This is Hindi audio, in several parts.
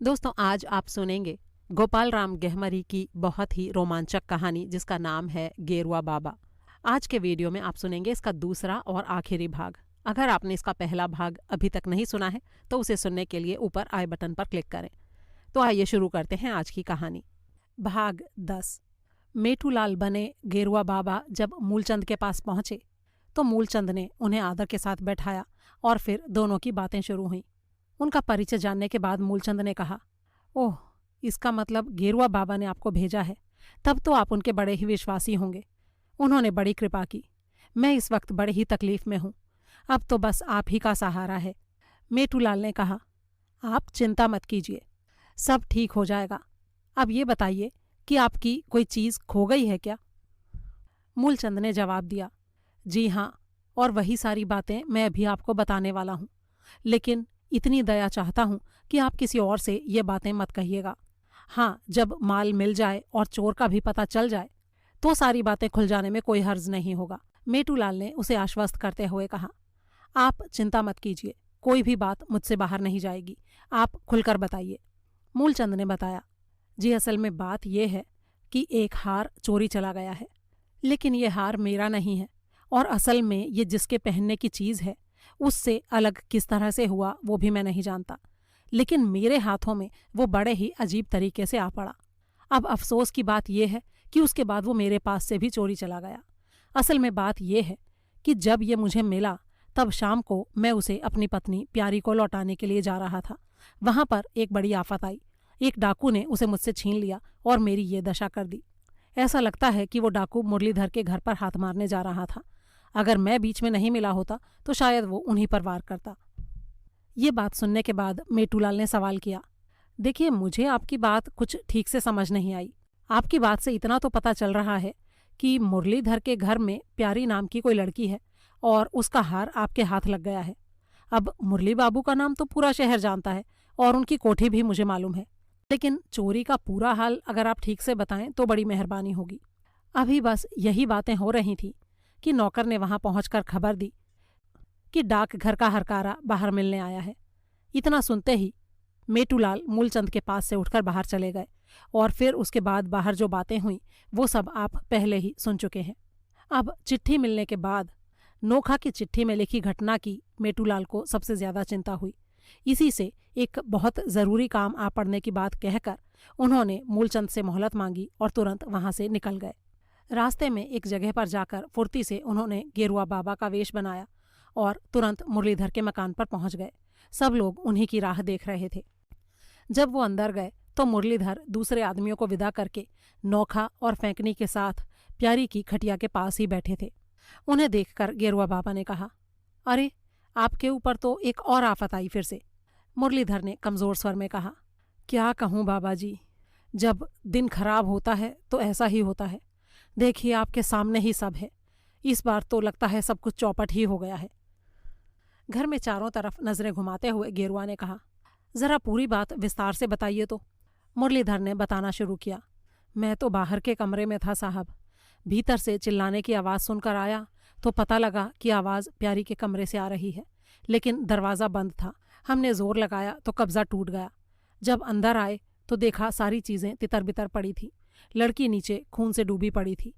दोस्तों, आज आप सुनेंगे गोपाल राम गेहमरी की बहुत ही रोमांचक कहानी जिसका नाम है गेरुआ बाबा। आज के वीडियो में आप सुनेंगे इसका दूसरा और आखिरी भाग। अगर आपने इसका पहला भाग अभी तक नहीं सुना है तो उसे सुनने के लिए ऊपर आई बटन पर क्लिक करें। तो आइए शुरू करते हैं आज की कहानी। भाग 10। मेठूलाल बने गेरुआ बाबा जब मूलचंद के पास पहुंचे तो मूलचंद ने उन्हें आदर के साथ बैठाया और फिर दोनों की बातें शुरू हुईं। उनका परिचय जानने के बाद मूलचंद ने कहा, ओह, इसका मतलब गेरुआ बाबा ने आपको भेजा है। तब तो आप उनके बड़े ही विश्वासी होंगे। उन्होंने बड़ी कृपा की। मैं इस वक्त बड़ी ही तकलीफ में हूं। अब तो बस आप ही का सहारा है। मेठूलाल ने कहा, आप चिंता मत कीजिए, सब ठीक हो जाएगा। अब ये बताइए कि आपकी कोई चीज खो गई है क्या? मूलचंद ने जवाब दिया, जी हाँ, और वही सारी बातें मैं अभी आपको बताने वाला हूं। लेकिन इतनी दया चाहता हूं कि आप किसी और से ये बातें मत कहिएगा। हाँ, जब माल मिल जाए और चोर का भी पता चल जाए तो सारी बातें खुल जाने में कोई हर्ज नहीं होगा। मेठूलाल ने उसे आश्वस्त करते हुए कहा, आप चिंता मत कीजिए, कोई भी बात मुझसे बाहर नहीं जाएगी। आप खुलकर बताइए। मूलचंद ने बताया, जी असल में बात यह है कि एक हार चोरी चला गया है, लेकिन यह हार मेरा नहीं है और असल में ये जिसके पहनने की चीज है उससे अलग किस तरह से हुआ वो भी मैं नहीं जानता। लेकिन मेरे हाथों में वो बड़े ही अजीब तरीके से आ पड़ा। अब अफसोस की बात यह है कि उसके बाद वो मेरे पास से भी चोरी चला गया। असल में बात यह है कि जब ये मुझे मिला तब शाम को मैं उसे अपनी पत्नी प्यारी को लौटाने के लिए जा रहा था। वहां पर एक बड़ी आफत आई। एक डाकू ने उसे मुझसे छीन लिया और मेरी ये दशा कर दी। ऐसा लगता है कि वो डाकू मुरलीधर के घर पर हाथ मारने जा रहा था। अगर मैं बीच में नहीं मिला होता तो शायद वो उन्हीं पर वार करता। ये बात सुनने के बाद मेठूलाल ने सवाल किया, देखिए, मुझे आपकी बात कुछ ठीक से समझ नहीं आई। आपकी बात से इतना तो पता चल रहा है कि मुरलीधर के घर में प्यारी नाम की कोई लड़की है और उसका हार आपके हाथ लग गया है। अब मुरली बाबू का नाम तो पूरा शहर जानता है और उनकी कोठी भी मुझे मालूम है, लेकिन चोरी का पूरा हाल अगर आप ठीक से बताएं तो बड़ी मेहरबानी होगी। अभी बस यही बातें हो रही थी कि नौकर ने वहां पहुंचकर खबर दी कि डाकघर का हरकारा बाहर मिलने आया है। इतना सुनते ही मेठूलाल मूलचंद के पास से उठकर बाहर चले गए और फिर उसके बाद बाहर जो बातें हुई वो सब आप पहले ही सुन चुके हैं। अब चिट्ठी मिलने के बाद नोखा की चिट्ठी में लिखी घटना की मेठूलाल को सबसे ज्यादा चिंता हुई। इसी से एक बहुत जरूरी काम आ पड़ने की बात कहकर उन्होंने मूलचंद से मोहलत मांगी और तुरंत वहां से निकल गए। रास्ते में एक जगह पर जाकर फुर्ती से उन्होंने गेरुआ बाबा का वेश बनाया और तुरंत मुरलीधर के मकान पर पहुंच गए। सब लोग उन्हीं की राह देख रहे थे। जब वो अंदर गए तो मुरलीधर दूसरे आदमियों को विदा करके नोखा और फेंकनी के साथ प्यारी की खटिया के पास ही बैठे थे। उन्हें देखकर गेरुआ बाबा ने कहा, अरे, आपके ऊपर तो एक और आफत आई फिर से। मुरलीधर ने कमजोर स्वर में कहा, क्या कहूँ बाबा जी, जब दिन खराब होता है तो ऐसा ही होता है। देखिए, आपके सामने ही सब है। इस बार तो लगता है सब कुछ चौपट ही हो गया है। घर में चारों तरफ नजरें घुमाते हुए गेरुआ ने कहा, जरा पूरी बात विस्तार से बताइए तो। मुरलीधर ने बताना शुरू किया, मैं तो बाहर के कमरे में था साहब। भीतर से चिल्लाने की आवाज सुनकर आया तो पता लगा कि आवाज प्यारी के कमरे से आ रही है, लेकिन दरवाजा बंद था। हमने जोर लगाया तो कब्जा टूट गया। जब अंदर आए तो देखा सारी चीजें तितर बितर पड़ी थी। लड़की नीचे खून से डूबी पड़ी थी।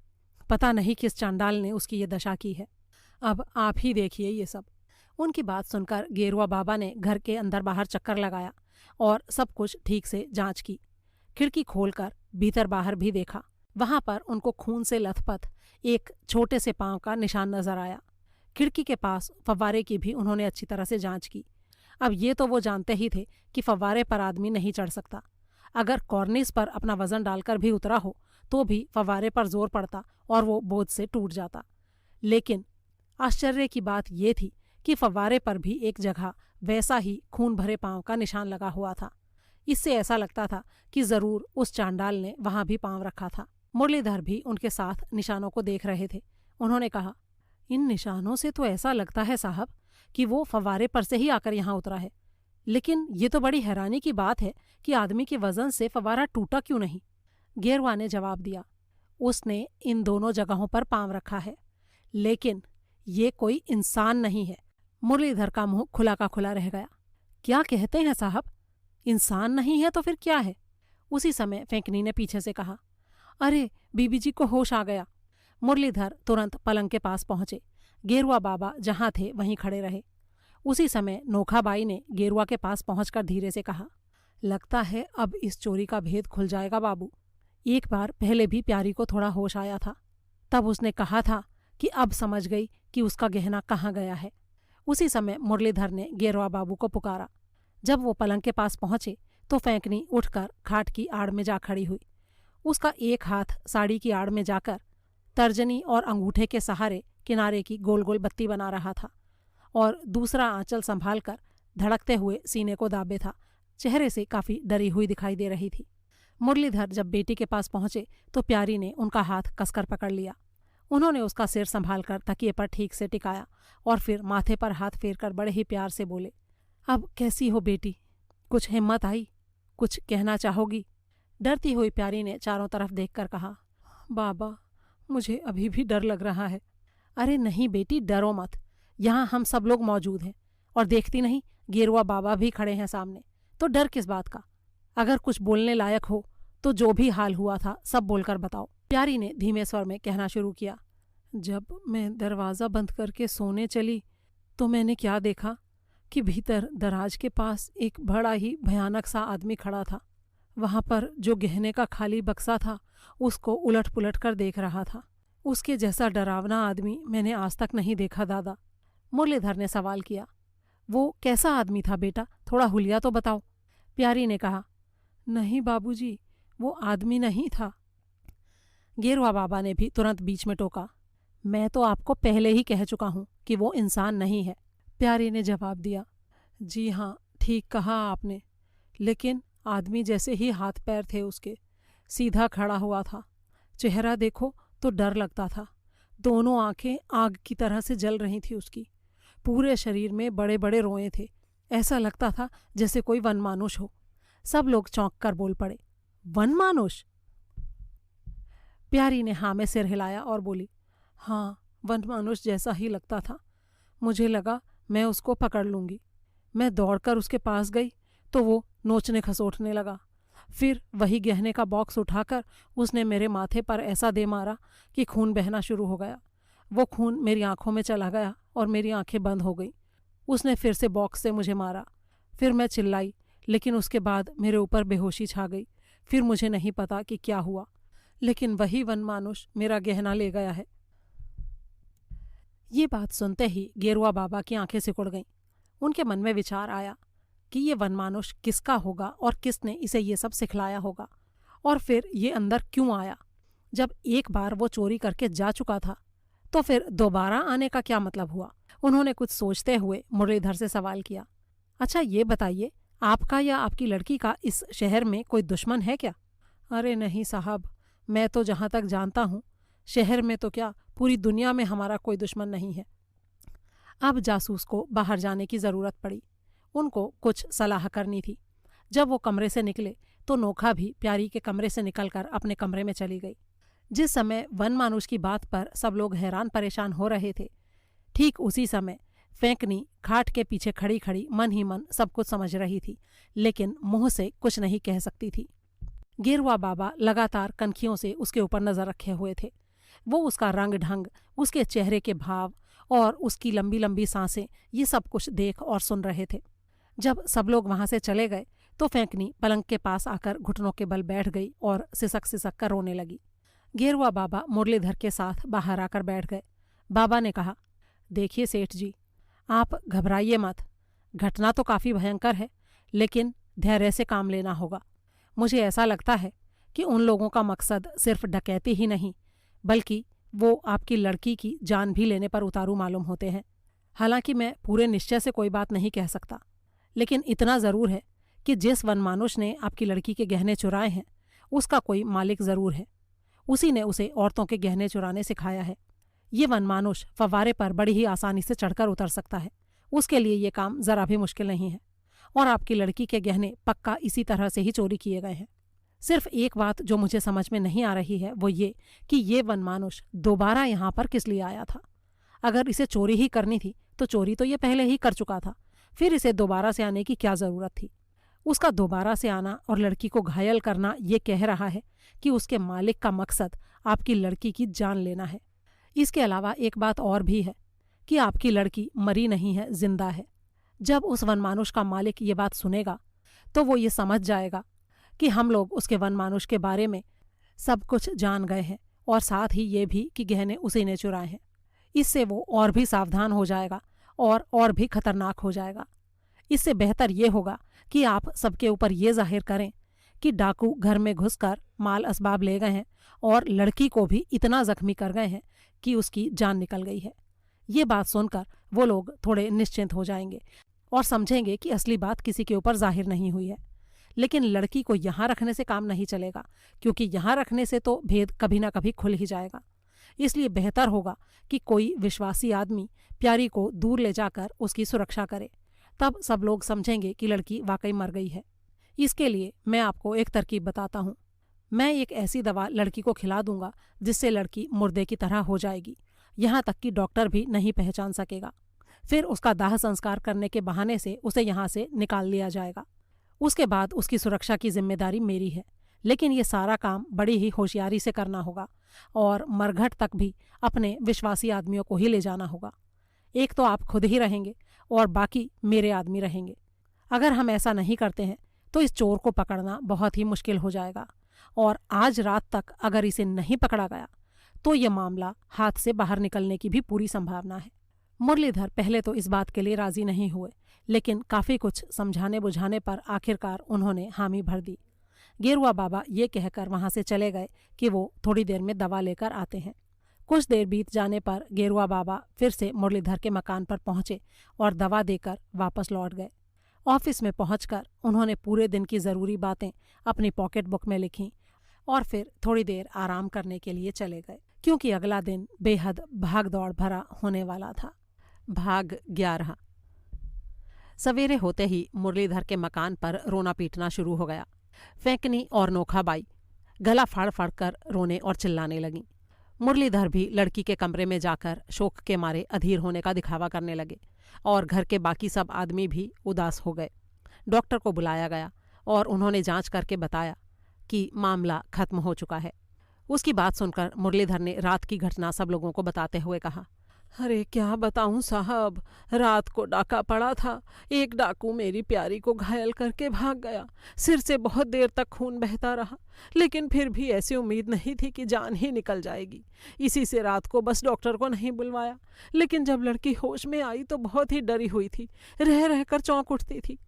पता नहीं किस चांडाल ने उसकी ये दशा की है। अब आप ही देखिए ये सब। उनकी बात सुनकर गेरुआ बाबा ने घर के अंदर बाहर चक्कर लगाया और सब कुछ ठीक से जांच की। खिड़की खोलकर भीतर बाहर भी देखा। वहां पर उनको खून से लथपथ एक छोटे से पांव का निशान नजर आया। खिड़की के पास फव्वारे की भी उन्होंने अच्छी तरह से जांच की। अब ये तो वो जानते ही थे कि फव्वारे पर आदमी नहीं चढ़ सकता। अगर कॉर्निस पर अपना वजन डालकर भी उतरा हो तो भी फव्वारे पर जोर पड़ता और वो बोझ से टूट जाता। लेकिन आश्चर्य की बात यह थी कि फव्वारे पर भी एक जगह वैसा ही खून भरे पांव का निशान लगा हुआ था। इससे ऐसा लगता था कि जरूर उस चांडाल ने वहां भी पांव रखा था। मुरलीधर भी उनके साथ निशानों को देख रहे थे। उन्होंने कहा, इन निशानों से तो ऐसा लगता है साहब कि वो फव्वारे पर से ही आकर यहाँ उतरा है। लेकिन ये तो बड़ी हैरानी की बात है कि आदमी के वजन से फव्वारा टूटा क्यों नहीं? गेरुआ ने जवाब दिया, उसने इन दोनों जगहों पर पांव रखा है, लेकिन ये कोई इंसान नहीं है। मुरलीधर का मुंह खुला का खुला रह गया। क्या कहते हैं साहब? इंसान नहीं है तो फिर क्या है? उसी समय फेंकनी ने पीछे से कहा, अरे बीबी जी को होश आ गया। मुरलीधर तुरंत पलंग के पास पहुंचे। गेरुआ बाबा जहां थे वहीं खड़े रहे। उसी समय नोखाबाई ने गेरुआ के पास पहुंचकर धीरे से कहा, लगता है अब इस चोरी का भेद खुल जाएगा बाबू। एक बार पहले भी प्यारी को थोड़ा होश आया था, तब उसने कहा था कि अब समझ गई कि उसका गहना कहाँ गया है। उसी समय मुरलीधर ने गेरुआ बाबू को पुकारा। जब वो पलंग के पास पहुंचे तो फेंकनी उठकर खाट की आड़ में जा खड़ी हुई। उसका एक हाथ साड़ी की आड़ में जाकर तर्जनी और अंगूठे के सहारे किनारे की गोल गोल बत्ती बना रहा था और दूसरा आंचल संभाल कर धड़कते हुए सीने को दाबे था। चेहरे से काफी डरी हुई दिखाई दे रही थी। मुरलीधर जब बेटी के पास पहुंचे तो प्यारी ने उनका हाथ कसकर पकड़ लिया। उन्होंने उसका सिर संभालकर तकिए पर ठीक से टिकाया और फिर माथे पर हाथ फेरकर बड़े ही प्यार से बोले, अब कैसी हो बेटी? कुछ हिम्मत आई? कुछ कहना चाहोगी? डरती हुई प्यारी ने चारों तरफ देखकर कहा, बाबा मुझे अभी भी डर लग रहा है। अरे नहीं बेटी, डरो मत। यहाँ हम सब लोग मौजूद हैं और देखती नहीं गेरुआ बाबा भी खड़े हैं सामने, तो डर किस बात का? अगर कुछ बोलने लायक हो तो जो भी हाल हुआ था सब बोलकर बताओ। प्यारी ने धीमे स्वर में कहना शुरू किया, जब मैं दरवाज़ा बंद करके सोने चली तो मैंने क्या देखा कि भीतर दराज के पास एक बड़ा ही भयानक सा आदमी खड़ा था। वहाँ पर जो गहने का खाली बक्सा था उसको उलट पुलट कर देख रहा था। उसके जैसा डरावना आदमी मैंने आज तक नहीं देखा दादा। मुरलीधर ने सवाल किया, वो कैसा आदमी था बेटा? थोड़ा हुलिया तो बताओ। प्यारी ने कहा, नहीं बाबूजी, वो आदमी नहीं था। गेरुआ बाबा ने भी तुरंत बीच में टोका, मैं तो आपको पहले ही कह चुका हूं कि वो इंसान नहीं है। प्यारी ने जवाब दिया, जी हाँ ठीक कहा आपने, लेकिन आदमी जैसे ही हाथ पैर थे उसके, सीधा खड़ा हुआ था। चेहरा देखो तो डर लगता था। दोनों आंखें आग की तरह से जल रही थी उसकी। पूरे शरीर में बड़े बड़े रोए थे। ऐसा लगता था जैसे कोई वनमानुष हो। सब लोग चौंक कर बोल पड़े, वनमानुष? प्यारी ने हाँ में सिर हिलाया और बोली, हाँ वनमानुष जैसा ही लगता था। मुझे लगा मैं उसको पकड़ लूंगी। मैं दौड़कर उसके पास गई तो वो नोचने खसोटने लगा। फिर वही गहने का बॉक्स उठाकर उसने मेरे माथे पर ऐसा दे मारा कि खून बहना शुरू हो गया। वो खून मेरी आंखों में चला गया और मेरी आंखें बंद हो गई। उसने फिर से बॉक्स से मुझे मारा। फिर मैं चिल्लाई, लेकिन उसके बाद मेरे ऊपर बेहोशी छा गई। फिर मुझे नहीं पता कि क्या हुआ, लेकिन वही वनमानुष मेरा गहना ले गया है। ये बात सुनते ही गेरुआ बाबा की आंखें सिकुड़ गईं। उनके मन में विचार आया कि ये वनमानुष किसका होगा और किसने इसे ये सब सिखलाया होगा, और फिर ये अंदर क्यों आया। जब एक बार वो चोरी करके जा चुका था तो फिर दोबारा आने का क्या मतलब हुआ। उन्होंने कुछ सोचते हुए मुरलीधर से सवाल किया, अच्छा ये बताइए, आपका या आपकी लड़की का इस शहर में कोई दुश्मन है क्या? अरे नहीं साहब, मैं तो जहाँ तक जानता हूँ शहर में तो क्या पूरी दुनिया में हमारा कोई दुश्मन नहीं है। अब जासूस को बाहर जाने की ज़रूरत पड़ी। उनको कुछ सलाह करनी थी। जब वो कमरे से निकले तो नोखा भी प्यारी के कमरे से निकलकर अपने कमरे में चली गई। जिस समय वनमानुष की बात पर सब लोग हैरान परेशान हो रहे थे, ठीक उसी समय फेंकनी खाट के पीछे खड़ी खड़ी मन ही मन सब कुछ समझ रही थी, लेकिन मुंह से कुछ नहीं कह सकती थी। गेरुआ बाबा लगातार कनखियों से उसके ऊपर नजर रखे हुए थे। वो उसका रंग ढंग, उसके चेहरे के भाव और उसकी लंबी लंबी सांसें, ये सब कुछ देख और सुन रहे थे। जब सब लोग वहां से चले गए तो फेंकनी पलंग के पास आकर घुटनों के बल बैठ गई और सिसक सिसक कर रोने लगी। गेरुआ बाबा मुरलीधर के साथ बाहर आकर बैठ गए। बाबा ने कहा, देखिए सेठ जी, आप घबराइए मत। घटना तो काफ़ी भयंकर है, लेकिन धैर्य से काम लेना होगा। मुझे ऐसा लगता है कि उन लोगों का मकसद सिर्फ डकैती ही नहीं, बल्कि वो आपकी लड़की की जान भी लेने पर उतारू मालूम होते हैं। हालांकि मैं पूरे निश्चय से कोई बात नहीं कह सकता, लेकिन इतना ज़रूर है कि जिस वनमानुष ने आपकी लड़की के गहने चुराए हैं उसका कोई मालिक ज़रूर है। उसी ने उसे औरतों के गहने चुराने सिखाया है। ये वनमानुष फव्वारे पर बड़ी ही आसानी से चढ़कर उतर सकता है। उसके लिए ये काम ज़रा भी मुश्किल नहीं है, और आपकी लड़की के गहने पक्का इसी तरह से ही चोरी किए गए हैं। सिर्फ एक बात जो मुझे समझ में नहीं आ रही है वो ये कि ये वनमानुष दोबारा यहाँ पर किस लिए आया था। अगर इसे चोरी ही करनी थी तो चोरी तो ये पहले ही कर चुका था, फिर इसे दोबारा से आने की क्या ज़रूरत थी। उसका दोबारा से आना और लड़की को घायल करना ये कह रहा है कि उसके मालिक का मकसद आपकी लड़की की जान लेना है। इसके अलावा एक बात और भी है कि आपकी लड़की मरी नहीं है, जिंदा है। जब उस वनमानुष का मालिक ये बात सुनेगा तो वो ये समझ जाएगा कि हम लोग उसके वनमानुष के बारे में सब कुछ जान गए हैं और साथ ही ये भी कि गहने उसी ने चुराए हैं। इससे वो और भी सावधान हो जाएगा और भी खतरनाक हो जाएगा। इससे बेहतर ये होगा कि आप सबके ऊपर ये जाहिर करें कि डाकू घर में घुसकर माल असबाब ले गए हैं और लड़की को भी इतना जख्मी कर गए हैं कि उसकी जान निकल गई है। ये बात सुनकर वो लोग थोड़े निश्चिंत हो जाएंगे और समझेंगे कि असली बात किसी के ऊपर जाहिर नहीं हुई है। लेकिन लड़की को यहाँ रखने से काम नहीं चलेगा, क्योंकि यहाँ रखने से तो भेद कभी ना कभी खुल ही जाएगा। इसलिए बेहतर होगा कि कोई विश्वासी आदमी प्यारी को दूर ले जाकर उसकी सुरक्षा करे। तब सब लोग समझेंगे कि लड़की वाकई मर गई है। इसके लिए मैं आपको एक तरकीब बताता हूँ। मैं एक ऐसी दवा लड़की को खिला दूंगा जिससे लड़की मुर्दे की तरह हो जाएगी, यहाँ तक कि डॉक्टर भी नहीं पहचान सकेगा। फिर उसका दाह संस्कार करने के बहाने से उसे यहाँ से निकाल लिया जाएगा। उसके बाद उसकी सुरक्षा की जिम्मेदारी मेरी है, लेकिन ये सारा काम बड़ी ही होशियारी से करना होगा और मरघट तक भी अपने विश्वासी आदमियों को ही ले जाना होगा। एक तो आप खुद ही रहेंगे और बाकी मेरे आदमी रहेंगे। अगर हम ऐसा नहीं करते हैं तो इस चोर को पकड़ना बहुत ही मुश्किल हो जाएगा और आज रात तक अगर इसे नहीं पकड़ा गया तो ये मामला हाथ से बाहर निकलने की भी पूरी संभावना है। मुरलीधर पहले तो इस बात के लिए राजी नहीं हुए, लेकिन काफी कुछ समझाने बुझाने पर आखिरकार उन्होंने हामी भर दी। गेरुआ बाबा ये कहकर वहां से चले गए कि वो थोड़ी देर में दवा लेकर आते हैं। कुछ देर बीत जाने पर गेरुआ बाबा फिर से मुरलीधर के मकान पर पहुंचे और दवा देकर वापस लौट गए। ऑफिस में पहुंचकर उन्होंने पूरे दिन की ज़रूरी बातें अपनी पॉकेट बुक में लिखीं और फिर थोड़ी देर आराम करने के लिए चले गए, क्योंकि अगला दिन बेहद भाग दौड़ भरा होने वाला था। भाग 11। सवेरे होते ही मुरलीधर के मकान पर रोना पीटना शुरू हो गया। फेंकनी और नोखाबाई गला फाड़ फाड़ कर रोने और चिल्लाने लगीं। मुरलीधर भी लड़की के कमरे में जाकर शोक के मारे अधीर होने का दिखावा करने लगे और घर के बाकी सब आदमी भी उदास हो गए। डॉक्टर को बुलाया गया और उन्होंने जांच करके बताया कि मामला खत्म हो चुका है। उसकी बात सुनकर मुरलीधर ने रात की घटना सब लोगों को बताते हुए कहा, अरे क्या बताऊं साहब, रात को डाका पड़ा था। एक डाकू मेरी प्यारी को घायल करके भाग गया। सिर से बहुत देर तक खून बहता रहा, लेकिन फिर भी ऐसी उम्मीद नहीं थी कि जान ही निकल जाएगी। इसी से रात को बस डॉक्टर को नहीं बुलवाया, लेकिन जब लड़की होश में आई तो बहुत ही डरी हुई थी, रह रहकर चौंक उठती थी।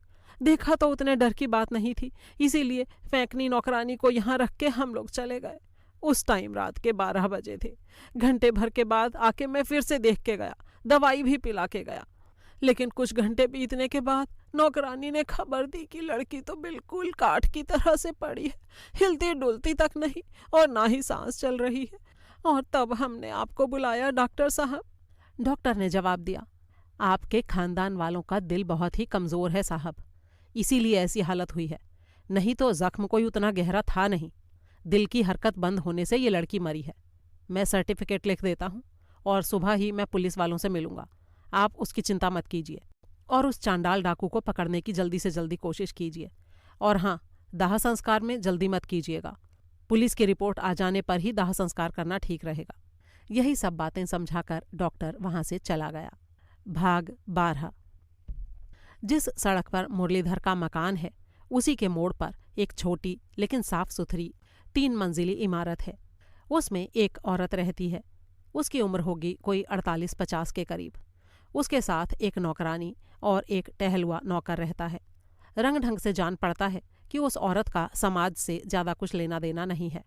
देखा तो उतने डर की बात नहीं थी, इसीलिए फेंकनी नौकरानी को यहाँ रख के हम लोग चले गए। उस टाइम रात के 12 बजे थे। घंटे भर के बाद आके मैं फिर से देख के गया, दवाई भी पिला के गया, लेकिन कुछ घंटे बीतने के बाद नौकरानी ने खबर दी कि लड़की तो बिल्कुल काठ की तरह से पड़ी है, हिलती डुलती तक नहीं और ना ही सांस चल रही है। और तब हमने आपको बुलाया डॉक्टर साहब। डॉक्टर ने जवाब दिया, आपके खानदान वालों का दिल बहुत ही कमज़ोर है साहब, इसीलिए ऐसी हालत हुई है, नहीं तो जख्म कोई उतना गहरा था नहीं। दिल की हरकत बंद होने से ये लड़की मरी है। मैं सर्टिफिकेट लिख देता हूँ और सुबह ही मैं पुलिस वालों से मिलूंगा। आप उसकी चिंता मत कीजिए और उस चांडाल डाकू को पकड़ने की जल्दी से जल्दी कोशिश कीजिए। और हाँ, दाह संस्कार में जल्दी मत कीजिएगा। पुलिस की रिपोर्ट आ जाने पर ही दाह संस्कार करना ठीक रहेगा। यही सब बातें समझाकर डॉक्टर वहां से चला गया। भाग 12। जिस सड़क पर मुरलीधर का मकान है उसी के मोड़ पर एक छोटी लेकिन साफ सुथरी 3 मंजिली इमारत है। उसमें एक औरत रहती है। उसकी उम्र होगी कोई 48-50 के करीब। उसके साथ एक नौकरानी और एक टहलुआ नौकर रहता है। रंग ढंग से जान पड़ता है कि उस औरत का समाज से ज़्यादा कुछ लेना देना नहीं है।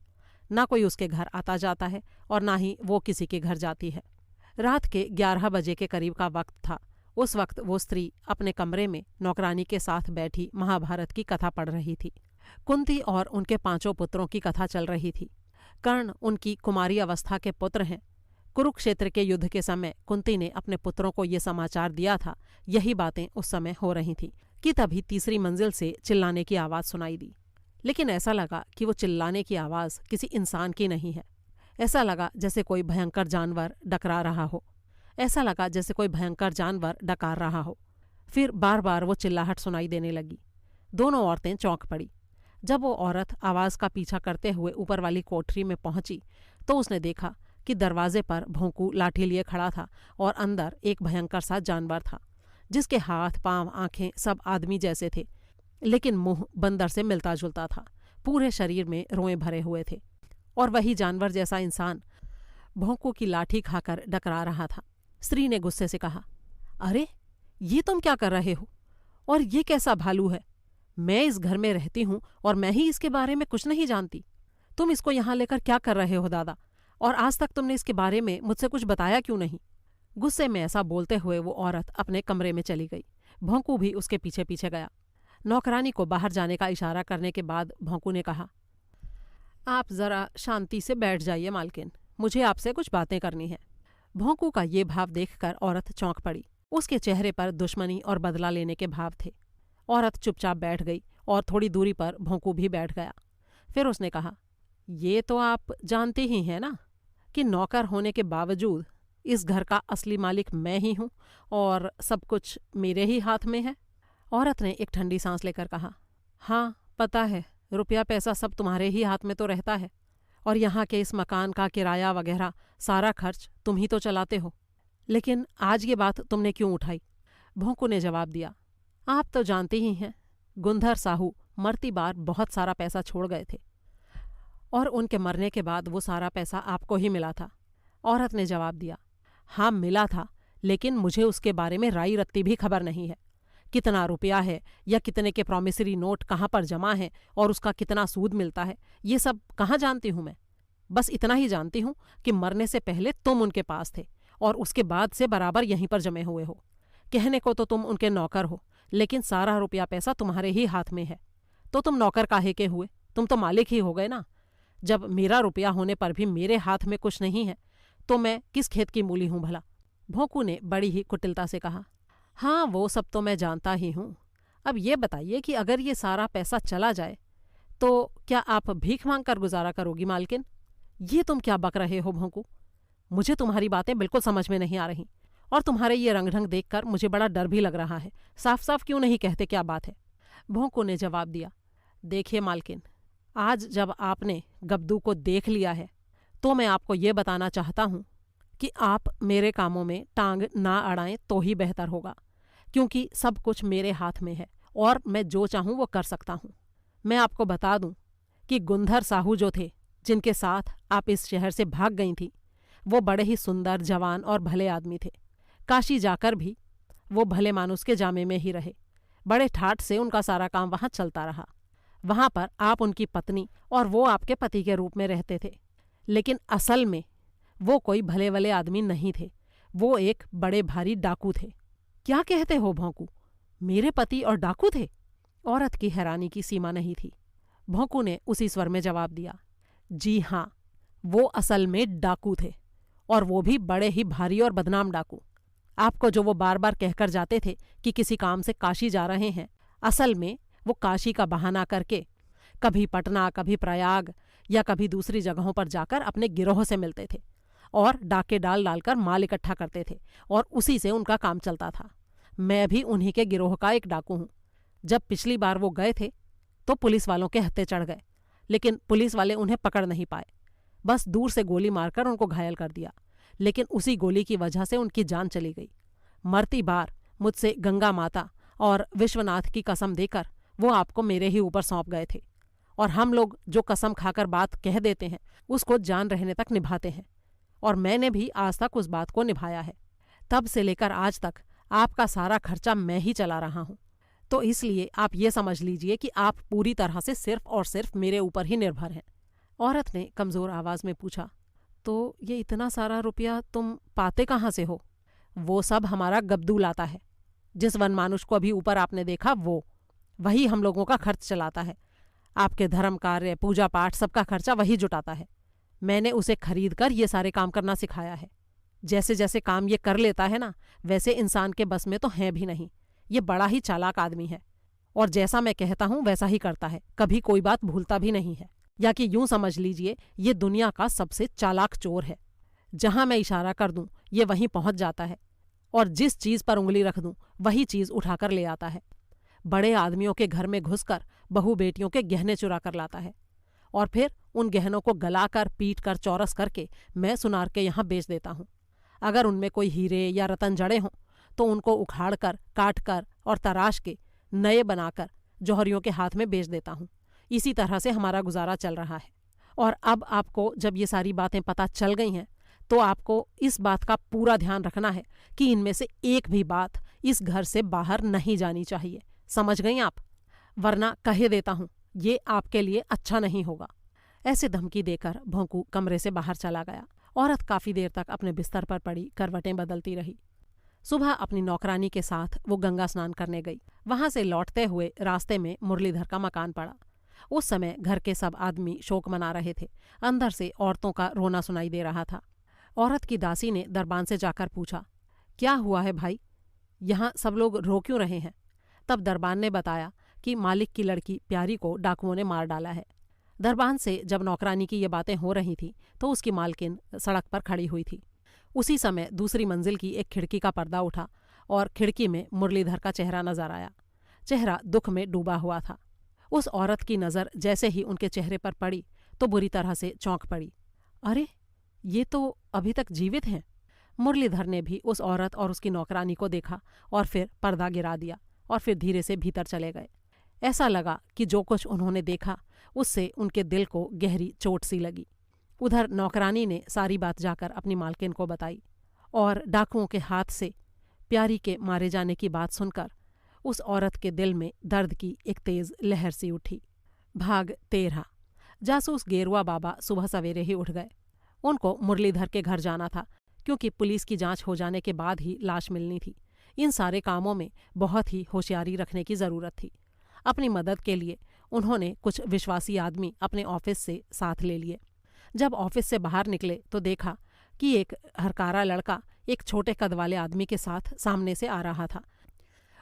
ना कोई उसके घर आता जाता है और ना ही वो किसी के घर जाती है। रात के 11 बजे के करीब का वक्त था। उस वक्त वो स्त्री अपने कमरे में नौकरानी के साथ बैठी महाभारत की कथा पढ़ रही थी। कुंती और उनके 5 पुत्रों की कथा चल रही थी। कर्ण उनकी कुमारी अवस्था के पुत्र हैं। कुरुक्षेत्र के युद्ध के समय कुंती ने अपने पुत्रों को ये समाचार दिया था। यही बातें उस समय हो रही थीं कि तभी तीसरी मंजिल से चिल्लाने की आवाज़ सुनाई दी। लेकिन ऐसा लगा कि वो चिल्लाने की आवाज़ किसी इंसान की नहीं है। ऐसा लगा जैसे कोई भयंकर जानवर डकरा रहा हो। ऐसा लगा जैसे कोई भयंकर जानवर डकार रहा हो। फिर बार बार वो चिल्लाहट सुनाई देने लगी। दोनों औरतें चौंक पड़ी। जब वो औरत आवाज का पीछा करते हुए ऊपर वाली कोठरी में पहुंची तो उसने देखा कि दरवाजे पर भोंकू लाठी लिए खड़ा था और अंदर एक भयंकर सा जानवर था, जिसके हाथ पांव आंखें सब आदमी जैसे थे, लेकिन मुंह बंदर से मिलता जुलता था। पूरे शरीर में रोए भरे हुए थे और वही जानवर जैसा इंसान भोंकू की लाठी खाकर डकरा रहा था। स्त्री ने गुस्से से कहा, अरे ये तुम क्या कर रहे हो? और ये कैसा भालू है? मैं इस घर में रहती हूं और मैं ही इसके बारे में कुछ नहीं जानती। तुम इसको यहां लेकर क्या कर रहे हो दादा? और आज तक तुमने इसके बारे में मुझसे कुछ बताया क्यों नहीं? गुस्से में ऐसा बोलते हुए वो औरत अपने कमरे में चली गई। भोंकू भी उसके पीछे पीछे गया। नौकरानी को बाहर जाने का इशारा करने के बाद भोंकू ने कहा, आप जरा शांति से बैठ जाइए मालकिन, मुझे आपसे कुछ बातें करनी है। भोंकू का ये भाव देखकर औरत चौंक पड़ी। उसके चेहरे पर दुश्मनी और बदला लेने के भाव थे। औरत चुपचाप बैठ गई और थोड़ी दूरी पर भोंकू भी बैठ गया। फिर उसने कहा, ये तो आप जानते ही हैं ना कि नौकर होने के बावजूद इस घर का असली मालिक मैं ही हूं और सब कुछ मेरे ही हाथ में है। औरत ने एक ठंडी सांस लेकर कहा, हाँ पता है, रुपया पैसा सब तुम्हारे ही हाथ में तो रहता है और यहाँ के इस मकान का किराया वगैरह सारा खर्च तुम ही तो चलाते हो। लेकिन आज ये बात तुमने क्यों उठाई? भोंकू ने जवाब दिया, आप तो जानते ही हैं, गुंधर साहू मरती बार बहुत सारा पैसा छोड़ गए थे और उनके मरने के बाद वो सारा पैसा आपको ही मिला था। औरत ने जवाब दिया, हाँ मिला था, लेकिन मुझे उसके बारे में राई रत्ती भी खबर नहीं है। कितना रुपया है या कितने के प्रॉमिसरी नोट कहाँ पर जमा है और उसका कितना सूद मिलता है, ये सब कहाँ जानती हूँ मैं। बस इतना ही जानती हूँ कि मरने से पहले तुम उनके पास थे और उसके बाद से बराबर यहीं पर जमे हुए हो। कहने को तो तुम उनके नौकर हो, लेकिन सारा रुपया पैसा तुम्हारे ही हाथ में है। तो तुम नौकर काहे के हुए? तुम तो मालिक ही हो गए ना। जब मेरा रुपया होने पर भी मेरे हाथ में कुछ नहीं है तो मैं किस खेत की मूली हूं भला? भोंकू ने बड़ी ही कुटिलता से कहा, हाँ वो सब तो मैं जानता ही हूँ। अब ये बताइए कि अगर ये सारा पैसा चला जाए तो क्या आप भीख मांग कर गुजारा करोगी मालकिन? ये तुम क्या बक रहे हो भोंकू? मुझे तुम्हारी बातें बिल्कुल समझ में नहीं आ रही और तुम्हारे ये रंग ढंग देखकर मुझे बड़ा डर भी लग रहा है। साफ साफ क्यों नहीं कहते क्या बात है? भोंकू ने जवाब दिया, देखिए मालकिन, आज जब आपने गब्दू को देख लिया है तो मैं आपको ये बताना चाहता हूँ कि आप मेरे कामों में टांग ना अड़ाएं तो ही बेहतर होगा, क्योंकि सब कुछ मेरे हाथ में है और मैं जो चाहूँ वो कर सकता हूँ। मैं आपको बता दूँ कि गुंधर साहू जो थे, जिनके साथ आप इस शहर से भाग गई थी, वो बड़े ही सुंदर, जवान और भले आदमी थे। काशी जाकर भी वो भले मानुस के जामे में ही रहे। बड़े ठाठ से उनका सारा काम वहाँ चलता रहा। वहाँ पर आप उनकी पत्नी और वो आपके पति के रूप में रहते थे, लेकिन असल में वो कोई भले भले आदमी नहीं थे। वो एक बड़े भारी डाकू थे। क्या कहते हो भोंकू? मेरे पति और डाकू थे? औरत की हैरानी की सीमा नहीं थी। भोंकू ने उसी स्वर में जवाब दिया, जी हाँ, वो असल में डाकू थे और वो भी बड़े ही भारी और बदनाम डाकू। आपको जो वो बार बार कहकर जाते थे कि किसी काम से काशी जा रहे हैं, असल में वो काशी का बहाना करके कभी पटना, कभी प्रयाग या कभी दूसरी जगहों पर जाकर अपने गिरोह से मिलते थे और डाके डाल डालकर माल इकट्ठा करते थे और उसी से उनका काम चलता था। मैं भी उन्हीं के गिरोह का एक डाकू हूँ। जब पिछली बार वो गए थे तो पुलिस वालों के हत्थे चढ़ गए, लेकिन पुलिस वाले उन्हें पकड़ नहीं पाए। बस दूर से गोली मारकर उनको घायल कर दिया, लेकिन उसी गोली की वजह से उनकी जान चली गई। मरती बार मुझसे गंगा माता और विश्वनाथ की कसम देकर वो आपको मेरे ही ऊपर सौंप गए थे और हम लोग जो कसम खाकर बात कह देते हैं उसको जान रहने तक निभाते हैं और मैंने भी आज तक उस बात को निभाया है। तब से लेकर आज तक आपका सारा खर्चा मैं ही चला रहा हूँ, तो इसलिए आप ये समझ लीजिए कि आप पूरी तरह से सिर्फ और सिर्फ मेरे ऊपर ही निर्भर हैं। औरत ने कमज़ोर आवाज़ में पूछा, तो ये इतना सारा रुपया तुम पाते कहाँ से हो? वो सब हमारा गब्दू लाता है। जिस वन मानुष को अभी ऊपर आपने देखा वही हम लोगों का खर्च चलाता है। आपके धर्म कार्य, पूजा पाठ, सबका खर्चा वही जुटाता है। मैंने उसे खरीद कर ये सारे काम करना सिखाया है। जैसे जैसे काम ये कर लेता है ना, वैसे इंसान के बस में तो है भी नहीं। ये बड़ा ही चालाक आदमी है और जैसा मैं कहता हूँ वैसा ही करता है, कभी कोई बात भूलता भी नहीं है। या कि यूं समझ लीजिए ये दुनिया का सबसे चालाक चोर है। जहां मैं इशारा कर दूं ये वहीं पहुंच जाता है और जिस चीज पर उंगली रख दूं वही चीज उठाकर ले आता है। बड़े आदमियों के घर में घुसकर बहू बेटियों के गहने चुरा कर लाता है और फिर उन गहनों को गलाकर पीट कर चौरस करके मैं सुनार के यहाँ बेच देता हूँ। अगर उनमें कोई हीरे या रतन जड़े हों तो उनको उखाड़ कर, काट कर और तराश के नए बनाकर जौहरियों के हाथ में बेच देता हूँ। इसी तरह से हमारा गुजारा चल रहा है। और अब आपको जब ये सारी बातें पता चल गई हैं तो आपको इस बात का पूरा ध्यान रखना है कि इनमें से एक भी बात इस घर से बाहर नहीं जानी चाहिए। समझ गई आप? वरना कहे देता हूँ ये आपके लिए अच्छा नहीं होगा। ऐसे धमकी देकर भोंकू कमरे से बाहर चला गया। औरत काफी देर तक अपने बिस्तर पर पड़ी करवटें बदलती रही। सुबह अपनी नौकरानी के साथ वो गंगा स्नान करने गई। वहां से लौटते हुए रास्ते में मुरलीधर का मकान पड़ा। उस समय घर के सब आदमी शोक मना रहे थे। अंदर से औरतों का रोना सुनाई दे रहा था। औरत की दासी ने दरबान से जाकर पूछा, क्या हुआ है भाई, यहाँ सब लोग रो क्यों रहे हैं? तब दरबान ने बताया कि मालिक की लड़की प्यारी को डाकुओं ने मार डाला है। दरबान से जब नौकरानी की ये बातें हो रही थी तो उसकी मालकिन सड़क पर खड़ी हुई थी। उसी समय दूसरी मंजिल की एक खिड़की का पर्दा उठा और खिड़की में मुरलीधर का चेहरा नजर आया। चेहरा दुख में डूबा हुआ था। उस औरत की नज़र जैसे ही उनके चेहरे पर पड़ी तो बुरी तरह से चौंक पड़ी। अरे, ये तो अभी तक जीवित हैं। मुरलीधर ने भी उस औरत और उसकी नौकरानी को देखा और फिर पर्दा गिरा दिया और फिर धीरे से भीतर चले गए। ऐसा लगा कि जो कुछ उन्होंने देखा उससे उनके दिल को गहरी चोट सी लगी। उधर नौकरानी ने सारी बात जाकर अपनी मालकिन को बताई और डाकुओं के हाथ से प्यारी के मारे जाने की बात सुनकर उस औरत के दिल में दर्द की एक तेज लहर सी उठी। भाग 13। जासूस गेरुआ बाबा सुबह सवेरे ही उठ गए। उनको मुरलीधर के घर जाना था क्योंकि पुलिस की जांच हो जाने के बाद ही लाश मिलनी थी। इन सारे कामों में बहुत ही होशियारी रखने की ज़रूरत थी। अपनी मदद के लिए उन्होंने कुछ विश्वासी आदमी अपने ऑफिस से साथ ले लिए। जब ऑफिस से बाहर निकले तो देखा कि एक हरकारा लड़का एक छोटे कद वाले आदमी के साथ सामने से आ रहा था।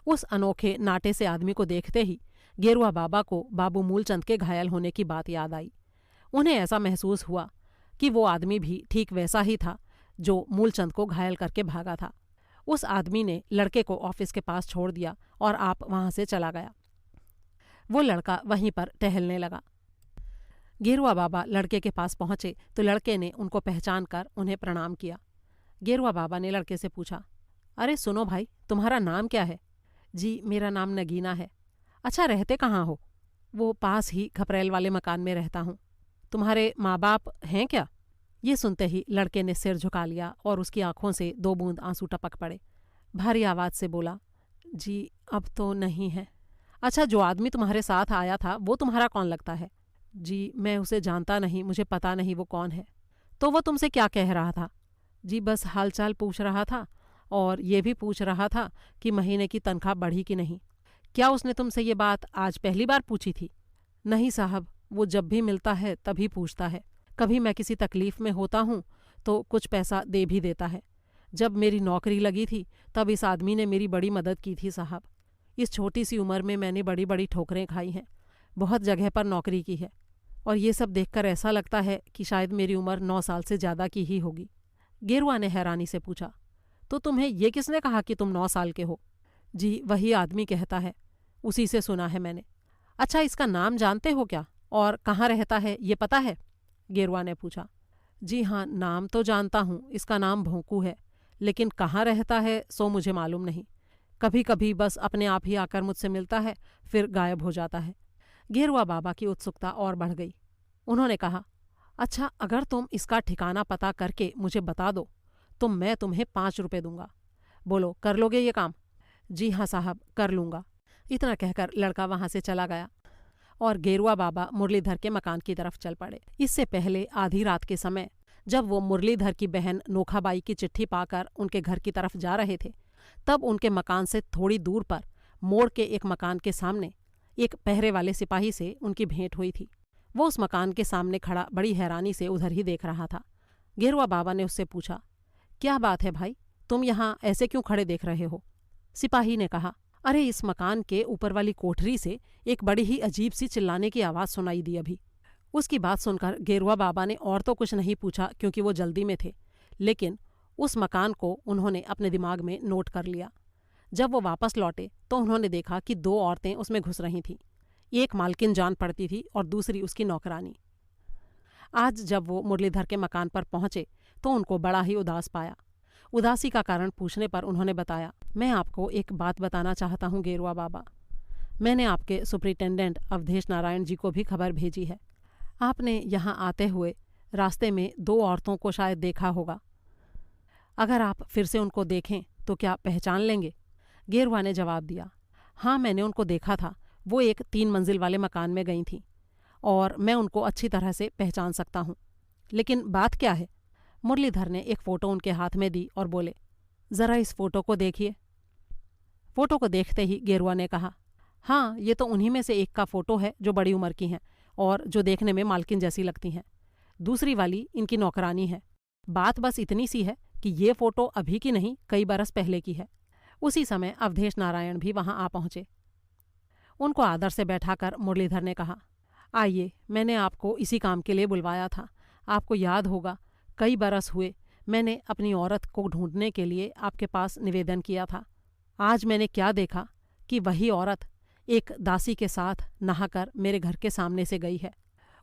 उस अनोखे नाटे से आदमी को देखते ही गेरुआ बाबा को बाबू मूलचंद के घायल होने की बात याद आई। उन्हें ऐसा महसूस हुआ कि वो आदमी भी ठीक वैसा ही था जो मूलचंद को घायल करके भागा था। उस आदमी ने लड़के को ऑफिस के पास छोड़ दिया और आप वहां से चला गया। वो लड़का वहीं पर टहलने लगा। गेरुआ बाबा लड़के के पास पहुंचे तो लड़के ने उनको पहचान कर उन्हें प्रणाम किया। गेरुआ बाबा ने लड़के से पूछा, अरे सुनो भाई, तुम्हारा नाम क्या है? जी, मेरा नाम नगीना है। अच्छा, रहते कहाँ हो? वो पास ही खपरेल वाले मकान में रहता हूँ। तुम्हारे माँ बाप हैं क्या? ये सुनते ही लड़के ने सिर झुका लिया और उसकी आंखों से 2 बूंद आंसू टपक पड़े। भारी आवाज से बोला, जी अब तो नहीं है। अच्छा, जो आदमी तुम्हारे साथ आया था वो तुम्हारा कौन लगता है? जी, मैं उसे जानता नहीं, मुझे पता नहीं वो कौन है। तो वो तुमसे क्या कह रहा था? जी, बस हालचाल पूछ रहा था और ये भी पूछ रहा था कि महीने की तनख्वाह बढ़ी कि नहीं। क्या उसने तुमसे ये बात आज पहली बार पूछी थी? नहीं साहब, वो जब भी मिलता है तभी पूछता है। कभी मैं किसी तकलीफ में होता हूँ तो कुछ पैसा दे भी देता है। जब मेरी नौकरी लगी थी तब इस आदमी ने मेरी बड़ी मदद की थी साहब। इस छोटी सी उम्र में मैंने बड़ी बड़ी ठोकरें खाई हैं, बहुत जगह पर नौकरी की है और ये सब देखकर ऐसा लगता है कि शायद मेरी उम्र 9 साल से ज़्यादा की ही होगी। गेरुआ ने हैरानी से पूछा, तो तुम्हें ये किसने कहा कि तुम 9 साल के हो? जी, वही आदमी कहता है, उसी से सुना है मैंने। अच्छा, इसका नाम जानते हो क्या और कहाँ रहता है ये पता है? गेरुआ ने पूछा। जी हाँ, नाम तो जानता हूँ, इसका नाम भोंकू है, लेकिन कहाँ रहता है सो मुझे मालूम नहीं। कभी कभी बस अपने आप ही आकर मुझसे मिलता है, फिर गायब हो जाता है। गेरुआ बाबा की उत्सुकता और बढ़ गई। उन्होंने कहा, अच्छा, अगर तुम इसका ठिकाना पता करके मुझे बता दो तो मैं तुम्हें 5 रुपये दूंगा। बोलो, कर लोगे ये काम? जी हाँ साहब, कर लूँगा। इतना कहकर लड़का वहाँ से चला गया और गेरुआ बाबा मुरलीधर के मकान की तरफ चल पड़े। इससे पहले आधी रात के समय जब वो मुरलीधर की बहन नोखाबाई की चिट्ठी पाकर उनके घर की तरफ जा रहे थे, तब उनके मकान से थोड़ी दूर पर मोड़ के एक मकान के सामने एक पहरे वाले सिपाही से उनकी भेंट हुई थी। वो उस मकान के सामने खड़ा बड़ी हैरानी से उधर ही देख रहा था। गेरुआ बाबा ने उससे पूछा, क्या बात है भाई, तुम यहाँ ऐसे क्यों खड़े देख रहे हो? सिपाही ने कहा, अरे इस मकान के ऊपर वाली कोठरी से एक बड़ी ही अजीब सी चिल्लाने की आवाज़ सुनाई दी अभी। उसकी बात सुनकर गेरुआ बाबा ने और तो कुछ नहीं पूछा क्योंकि वो जल्दी में थे, लेकिन उस मकान को उन्होंने अपने दिमाग में नोट कर लिया। जब वो वापस लौटे तो उन्होंने देखा कि 2 औरतें उसमें घुस रही थीं। एक मालकिन जान पड़ती थी और दूसरी उसकी नौकरानी। आज जब वो मुरलीधर के मकान पर पहुंचे तो उनको बड़ा ही उदास पाया। उदासी का कारण पूछने पर उन्होंने बताया, मैं आपको एक बात बताना चाहता हूँ गेरुआ बाबा। मैंने आपके सुपरिटेंडेंट अवधेश नारायण जी को भी खबर भेजी है। आपने यहाँ आते हुए रास्ते में 2 औरतों को शायद देखा होगा। अगर आप फिर से उनको देखें तो क्या पहचान लेंगे? गेरुआ ने जवाब दिया, हाँ मैंने उनको देखा था। वो एक 3 मंजिल वाले मकान में गई थीं और मैं उनको अच्छी तरह से पहचान सकता हूँ। लेकिन बात क्या है? मुरलीधर ने एक फ़ोटो उनके हाथ में दी और बोले, ज़रा इस फ़ोटो को देखिए। फ़ोटो को देखते ही गेरुआ ने कहा, हाँ ये तो उन्हीं में से एक का फ़ोटो है जो बड़ी उम्र की हैं और जो देखने में मालकिन जैसी लगती हैं। दूसरी वाली इनकी नौकरानी है। बात बस इतनी सी है कि ये फ़ोटो अभी की नहीं, कई बरस पहले की है। उसी समय अवधेश नारायण भी वहाँ आ पहुँचे। उनको आदर से बैठाकर मुरलीधर ने कहा, आइए, मैंने आपको इसी काम के लिए बुलवाया था। आपको याद होगा, कई बरस हुए मैंने अपनी औरत को ढूंढने के लिए आपके पास निवेदन किया था। आज मैंने क्या देखा कि वही औरत एक दासी के साथ नहाकर मेरे घर के सामने से गई है।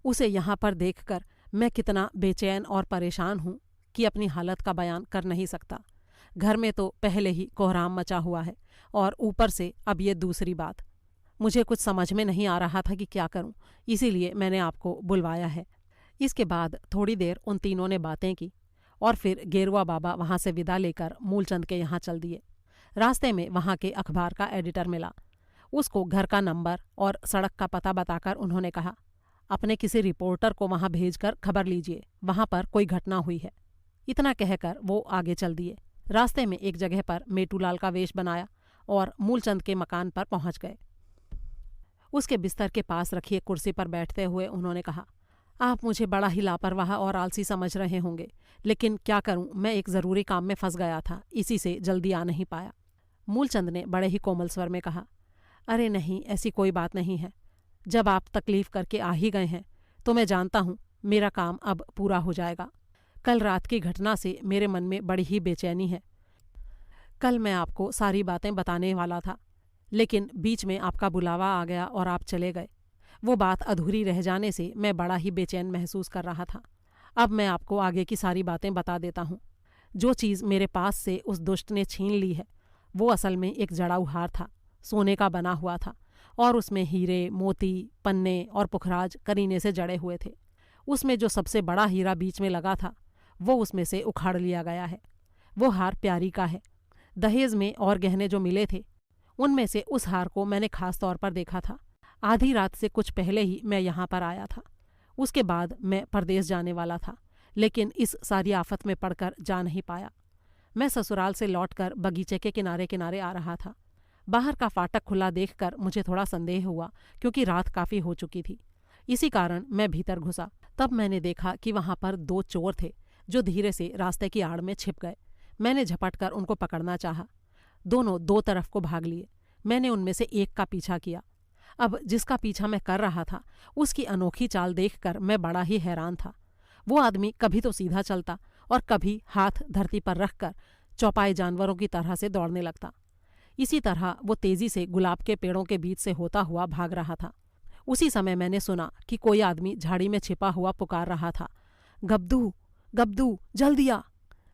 उसे यहाँ पर देखकर मैं कितना बेचैन और परेशान हूँ कि अपनी हालत का बयान कर नहीं सकता। घर में तो पहले ही कोहराम मचा हुआ है और ऊपर से अब ये दूसरी बात। मुझे कुछ समझ में नहीं आ रहा था कि क्या करूं, इसीलिए मैंने आपको बुलवाया है। इसके बाद थोड़ी देर उन तीनों ने बातें की और फिर गेरुआ बाबा वहां से विदा लेकर मूलचंद के यहाँ चल दिए। रास्ते में वहां के अखबार का एडिटर मिला। उसको घर का नंबर और सड़क का पता बताकर उन्होंने कहा, अपने किसी रिपोर्टर को वहां भेजकर खबर लीजिए, वहां पर कोई घटना हुई है। इतना कहकर वो आगे चल दिए। रास्ते में एक जगह पर मेटूलाल का वेश बनाया और मूलचंद के मकान पर पहुंच गए। उसके बिस्तर के पास रखी एक कुर्सी पर बैठते हुए उन्होंने कहा, आप मुझे बड़ा ही लापरवाह और आलसी समझ रहे होंगे, लेकिन क्या करूं, मैं एक ज़रूरी काम में फंस गया था, इसी से जल्दी आ नहीं पाया। मूलचंद ने बड़े ही कोमल स्वर में कहा, अरे नहीं, ऐसी कोई बात नहीं है। जब आप तकलीफ करके आ ही गए हैं तो मैं जानता हूँ मेरा काम अब पूरा हो जाएगा। कल रात की घटना से मेरे मन में बड़ी ही बेचैनी है। कल मैं आपको सारी बातें बताने वाला था, लेकिन बीच में आपका बुलावा आ गया और आप चले गए। वो बात अधूरी रह जाने से मैं बड़ा ही बेचैन महसूस कर रहा था। अब मैं आपको आगे की सारी बातें बता देता हूँ। जो चीज़ मेरे पास से उस दुष्ट ने छीन ली है वो असल में एक जड़ाऊ हार था, सोने का बना हुआ था और उसमें हीरे, मोती, पन्ने और पुखराज करीने से जड़े हुए थे। उसमें जो सबसे बड़ा हीरा बीच में लगा था वो उसमें से उखाड़ लिया गया है। वो हार प्यारी का है। दहेज में और गहने जो मिले थे उनमें से उस हार को मैंने खास तौर पर देखा था। आधी रात से कुछ पहले ही मैं यहाँ पर आया था। उसके बाद मैं परदेश जाने वाला था, लेकिन इस सारी आफत में पड़कर जा नहीं पाया। मैं ससुराल से लौटकर बगीचे के किनारे किनारे आ रहा था। बाहर का फाटक खुला देखकर मुझे थोड़ा संदेह हुआ, क्योंकि रात काफ़ी हो चुकी थी। इसी कारण मैं भीतर घुसा। तब मैंने देखा कि वहाँ पर 2 चोर थे जो धीरे से रास्ते की आड़ में छिप गए। मैंने झपट कर उनको पकड़ना चाहा। दोनों 2 तरफ को भाग लिए। मैंने उनमें से एक का पीछा किया। अब जिसका पीछा मैं कर रहा था उसकी अनोखी चाल देखकर मैं बड़ा ही हैरान था। वो आदमी कभी तो सीधा चलता और कभी हाथ धरती पर रखकर चौपाए जानवरों की तरह से दौड़ने लगता। इसी तरह वो तेजी से गुलाब के पेड़ों के बीच से होता हुआ भाग रहा था। उसी समय मैंने सुना कि कोई आदमी झाड़ी में छिपा हुआ पुकार रहा था, गब्दू, गब्दू, जल्दी आ।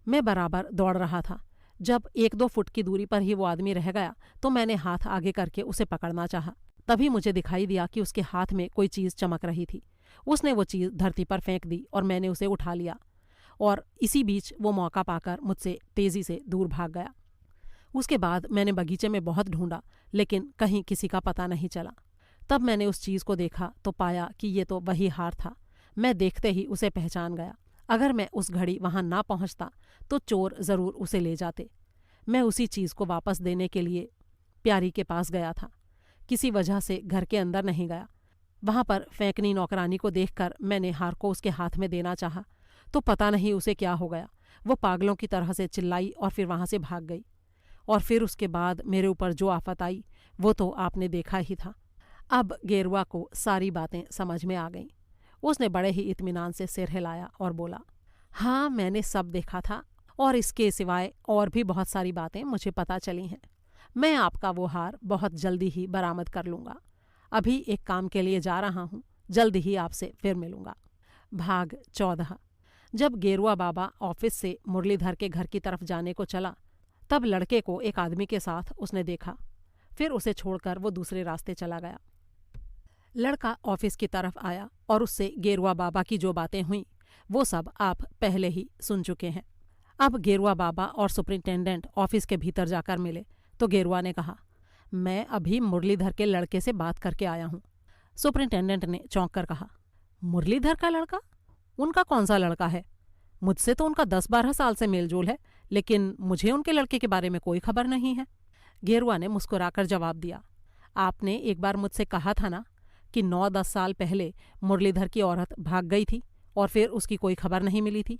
मैं बराबर दौड़ रहा था। जब 1-2 फुट की दूरी पर ही वो आदमी रह गया तो मैंने हाथ आगे करके उसे पकड़ना चाहा। तभी मुझे दिखाई दिया कि उसके हाथ में कोई चीज़ चमक रही थी। उसने वो चीज़ धरती पर फेंक दी और मैंने उसे उठा लिया, और इसी बीच वो मौका पाकर मुझसे तेज़ी से दूर भाग गया। उसके बाद मैंने बगीचे में बहुत ढूंढा, लेकिन कहीं किसी का पता नहीं चला। तब मैंने उस चीज़ को देखा तो पाया कि ये तो वही हार था। मैं देखते ही उसे पहचान गया। अगर मैं उस घड़ी वहाँ ना पहुँचता तो चोर ज़रूर उसे ले जाते। मैं उसी चीज़ को वापस देने के लिए प्यारी के पास गया था। किसी वजह से घर के अंदर नहीं गया। वहाँ पर फेंकनी नौकरानी को देखकर मैंने हार को उसके हाथ में देना चाहा तो पता नहीं उसे क्या हो गया। वो पागलों की तरह से चिल्लाई और फिर वहाँ से भाग गई। और फिर उसके बाद मेरे ऊपर जो आफत आई वो तो आपने देखा ही था। अब गेरुआ को सारी बातें समझ में आ गईं। उसने बड़े ही इत्मीनान से सिर हिलाया और बोला, हाँ मैंने सब देखा था और इसके सिवाय और भी बहुत सारी बातें मुझे पता चली हैं। मैं आपका वो हार बहुत जल्दी ही बरामद कर लूँगा। अभी एक काम के लिए जा रहा हूँ, जल्द ही आपसे फिर मिलूँगा। भाग 14। जब गेरुआ बाबा ऑफिस से मुरलीधर के घर की तरफ जाने को चला, तब लड़के को एक आदमी के साथ उसने देखा। फिर उसे छोड़कर वो दूसरे रास्ते चला गया। लड़का ऑफिस की तरफ आया और उससे गेरुआ बाबा की जो बातें हुईं वो सब आप पहले ही सुन चुके हैं। अब गेरुआ बाबा और सुपरिंटेंडेंट ऑफिस के भीतर जाकर मिले तो गेरुआ ने कहा, मैं अभी मुरलीधर के लड़के से बात करके आया हूँ। सुपरिंटेंडेंट ने चौंक कर कहा, मुरलीधर का लड़का? उनका कौन सा लड़का है? मुझसे तो उनका 10-12 साल से मेलजोल है, लेकिन मुझे उनके लड़के के बारे में कोई खबर नहीं है। गेरुआ ने मुस्कुराकर जवाब दिया, आपने एक बार मुझसे कहा था ना कि 9-10 साल पहले मुरलीधर की औरत भाग गई थी और फिर उसकी कोई खबर नहीं मिली थी।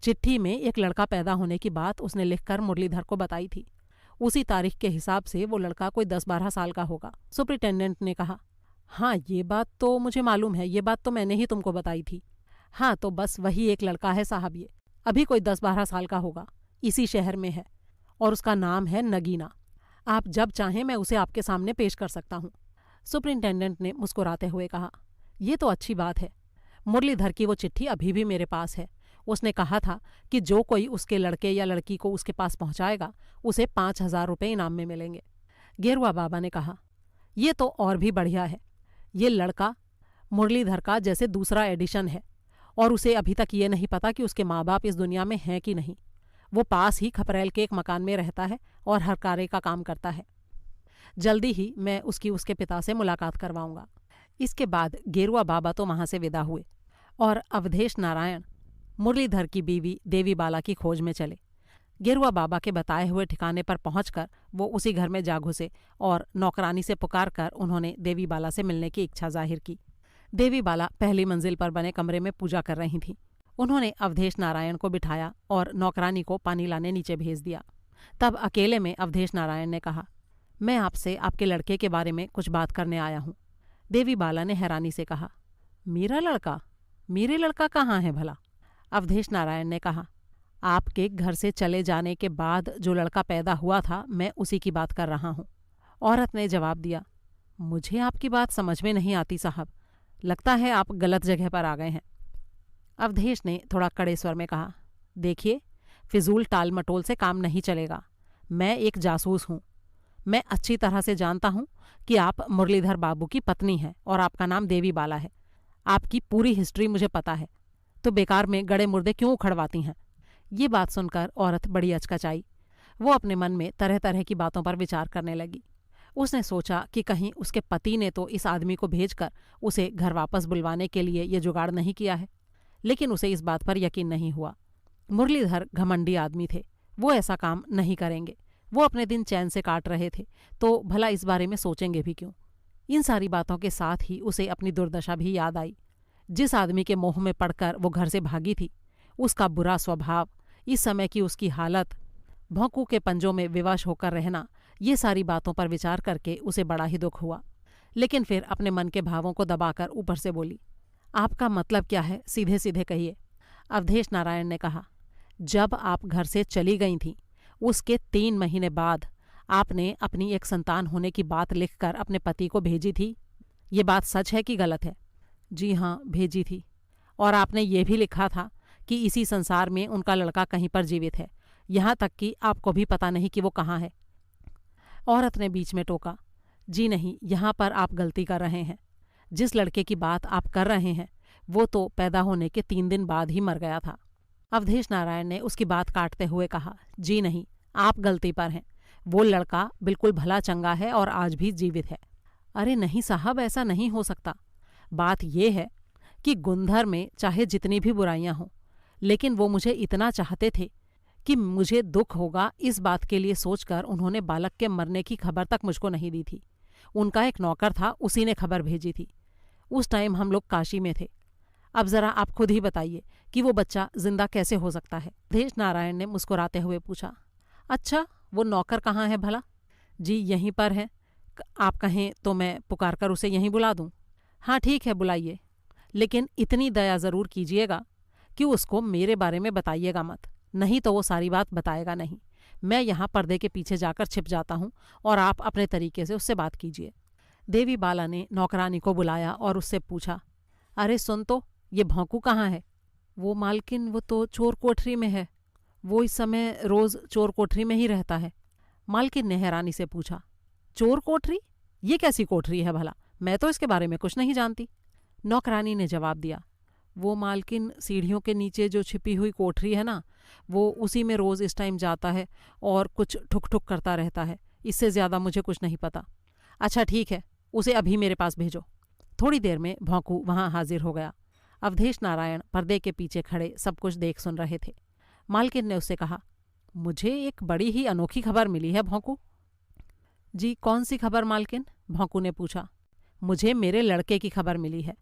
चिट्ठी में एक लड़का पैदा होने की बात उसने लिखकर मुरलीधर को बताई थी। उसी तारीख के हिसाब से वो लड़का कोई 10-12 साल का होगा। सुपरिटेंडेंट ने कहा, हाँ ये बात तो मुझे मालूम है, ये बात तो मैंने ही तुमको बताई थी। हाँ तो बस वही एक लड़का है साहब, ये अभी कोई 10-12 साल का होगा, इसी शहर में है और उसका नाम है नगीना। आप जब चाहें मैं उसे आपके सामने पेश कर सकता हूँ। सुपरिंटेंडेंट ने मुस्कुराते हुए कहा, ये तो अच्छी बात है। मुरलीधर की वो चिट्ठी अभी भी मेरे पास है। उसने कहा था कि जो कोई उसके लड़के या लड़की को उसके पास पहुंचाएगा उसे 5,000 रुपये इनाम में मिलेंगे। गेरुआ बाबा ने कहा, ये तो और भी बढ़िया है। ये लड़का मुरलीधर का जैसे दूसरा एडिशन है और उसे अभी तक ये नहीं पता कि उसके माँ बाप इस दुनिया में हैं कि नहीं। वो पास ही खपरेल के एक मकान में रहता है और हर कार्य का काम करता है। जल्दी ही मैं उसके पिता से मुलाकात करवाऊंगा। इसके बाद गेरुआ बाबा तो वहां से विदा हुए और अवधेश नारायण मुरलीधर की बीवी देवी बाला की खोज में चले। गेरुआ बाबा के बताए हुए ठिकाने पर पहुंचकर वो उसी घर में जा घुसे और नौकरानी से पुकार कर उन्होंने देवी बाला से मिलने की इच्छा जाहिर की। देवी बाला पहली मंजिल पर बने कमरे में पूजा कर रही थीं। उन्होंने अवधेश नारायण को बिठाया और नौकरानी को पानी लाने नीचे भेज दिया। तब अकेले में अवधेश नारायण ने कहा, मैं आपसे आपके लड़के के बारे में कुछ बात करने आया हूँ। देवी बाला ने हैरानी से कहा, मेरा लड़का? मेरे लड़का कहाँ है भला? अवधेश नारायण ने कहा, आपके घर से चले जाने के बाद जो लड़का पैदा हुआ था मैं उसी की बात कर रहा हूँ। औरत ने जवाब दिया, मुझे आपकी बात समझ में नहीं आती साहब, लगता है आप गलत जगह पर आ गए हैं। अवधेश ने थोड़ा कड़े स्वर में कहा, देखिए फिजूल टाल मटोल से काम नहीं चलेगा। मैं एक जासूस हूँ। मैं अच्छी तरह से जानता हूँ कि आप मुरलीधर बाबू की पत्नी हैं और आपका नाम देवी बाला है। आपकी पूरी हिस्ट्री मुझे पता है, तो बेकार में गड़े मुर्दे क्यों उखड़वाती हैं? ये बात सुनकर औरत बड़ी अचकचाई। वो अपने मन में तरह तरह की बातों पर विचार करने लगी। उसने सोचा कि कहीं उसके पति ने तो इस आदमी को भेजकर उसे घर वापस बुलवाने के लिए ये जुगाड़ नहीं किया है, लेकिन उसे इस बात पर यकीन नहीं हुआ। मुरलीधर घमंडी आदमी थे, वो ऐसा काम नहीं करेंगे। वो अपने दिन चैन से काट रहे थे, तो भला इस बारे में सोचेंगे भी क्यों? इन सारी बातों के साथ ही उसे अपनी दुर्दशा भी याद आई। जिस आदमी के मोह में पड़कर वो घर से भागी थी, उसका बुरा स्वभाव, इस समय की उसकी हालत, भौंकू के पंजों में विवश होकर रहना, ये सारी बातों पर विचार करके उसे बड़ा ही दुख हुआ। लेकिन फिर अपने मन के भावों को दबाकर ऊपर से बोली, आपका मतलब क्या है? सीधे सीधे कहिए। अवधेश नारायण ने कहा, जब आप घर से चली गई थीं, उसके 3 महीने बाद आपने अपनी एक संतान होने की बात लिखकर अपने पति को भेजी थी। ये बात सच है कि गलत है? जी हाँ, भेजी थी। और आपने ये भी लिखा था कि इसी संसार में उनका लड़का कहीं पर जीवित है, यहाँ तक कि आपको भी पता नहीं कि वो कहाँ है। औरत ने बीच में टोका, जी नहीं, यहाँ पर आप गलती कर रहे हैं। जिस लड़के की बात आप कर रहे हैं वो तो पैदा होने के 3 दिन बाद ही मर गया था। अवधेश नारायण ने उसकी बात काटते हुए कहा, जी नहीं, आप गलती पर हैं। वो लड़का बिल्कुल भला चंगा है और आज भी जीवित है। अरे नहीं साहब, ऐसा नहीं हो सकता। बात यह है कि गुंधर में चाहे जितनी भी बुराइयां हों, लेकिन वो मुझे इतना चाहते थे कि मुझे दुख होगा इस बात के लिए सोचकर उन्होंने बालक के मरने की खबर तक मुझको नहीं दी थी। उनका एक नौकर था, उसी ने खबर भेजी थी। उस टाइम हम लोग काशी में थे। अब जरा आप खुद ही बताइए कि वो बच्चा जिंदा कैसे हो सकता है? अवधेश नारायण ने मुस्कुराते हुए पूछा, अच्छा वो नौकर कहाँ है भला? जी यहीं पर है। आप कहें तो मैं पुकार कर उसे यहीं बुला दूं? हाँ ठीक है, बुलाइए, लेकिन इतनी दया ज़रूर कीजिएगा कि उसको मेरे बारे में बताइएगा मत, नहीं तो वो सारी बात बताएगा नहीं। मैं यहाँ पर्दे के पीछे जाकर छिप जाता हूँ और आप अपने तरीके से उससे बात कीजिए। देवी बाला ने नौकरानी को बुलाया और उससे पूछा, अरे सुन तो, ये भौंकू कहाँ है? वो मालकिन, वो तो चोर कोठरी में है। वो इस समय रोज चोर कोठरी में ही रहता है। मालकिन ने हैरानी से पूछा, चोर कोठरी? ये कैसी कोठरी है भला? मैं तो इसके बारे में कुछ नहीं जानती। नौकरानी ने जवाब दिया, वो मालकिन, सीढ़ियों के नीचे जो छिपी हुई कोठरी है ना, वो उसी में रोज इस टाइम जाता है और कुछ ठुक ठुक करता रहता है। इससे ज्यादा मुझे कुछ नहीं पता। अच्छा ठीक है, उसे अभी मेरे पास भेजो। थोड़ी देर में भौंकू वहां हाजिर हो गया। अवधेश नारायण पर्दे के पीछे खड़े सब कुछ देख सुन रहे थे। मालकिन ने उससे कहा, मुझे एक बड़ी ही अनोखी खबर मिली है भौंकू। जी, कौन सी खबर मालकिन? भौंकू ने पूछा। मुझे मेरे लड़के की खबर मिली है।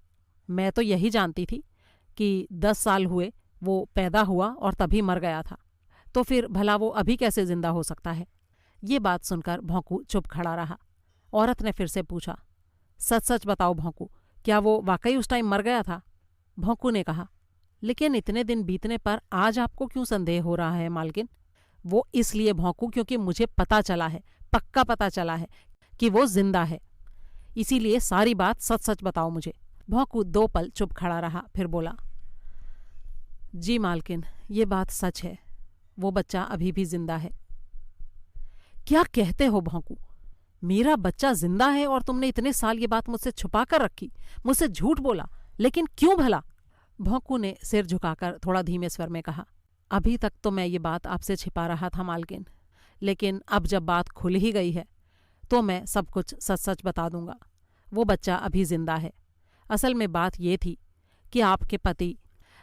मैं तो यही जानती थी कि 10 साल हुए वो पैदा हुआ और तभी मर गया था, तो फिर भला वो अभी कैसे जिंदा हो सकता है? ये बात सुनकर भौंकू चुप खड़ा रहा। औरत ने फिर से पूछा, सच सच बताओ भौंकू, क्या वो वाकई उस टाइम मर गया था? भौंकू ने कहा, लेकिन इतने दिन बीतने पर आज आपको क्यों संदेह हो रहा है मालकिन? वो इसलिए भौंकू क्योंकि मुझे पता चला है, पक्का पता चला है कि वो जिंदा है। इसीलिए सारी बात सच सच बताओ मुझे। भौंकू 2 पल चुप खड़ा रहा, फिर बोला, जी मालकिन, ये बात सच है। वो बच्चा अभी भी जिंदा है। क्या कहते हो भौंकू? मेरा बच्चा जिंदा है और तुमने इतने साल ये बात मुझसे छुपा कर रखी, मुझसे झूठ बोला, लेकिन क्यों भला? भौंकू ने सिर झुकाकर थोड़ा धीमे स्वर में कहा, अभी तक तो मैं ये बात आपसे छिपा रहा था मालकिन, लेकिन अब जब बात खुल ही गई है तो मैं सब कुछ सच सच बता दूंगा। वो बच्चा अभी जिंदा है। असल में बात ये थी कि आपके पति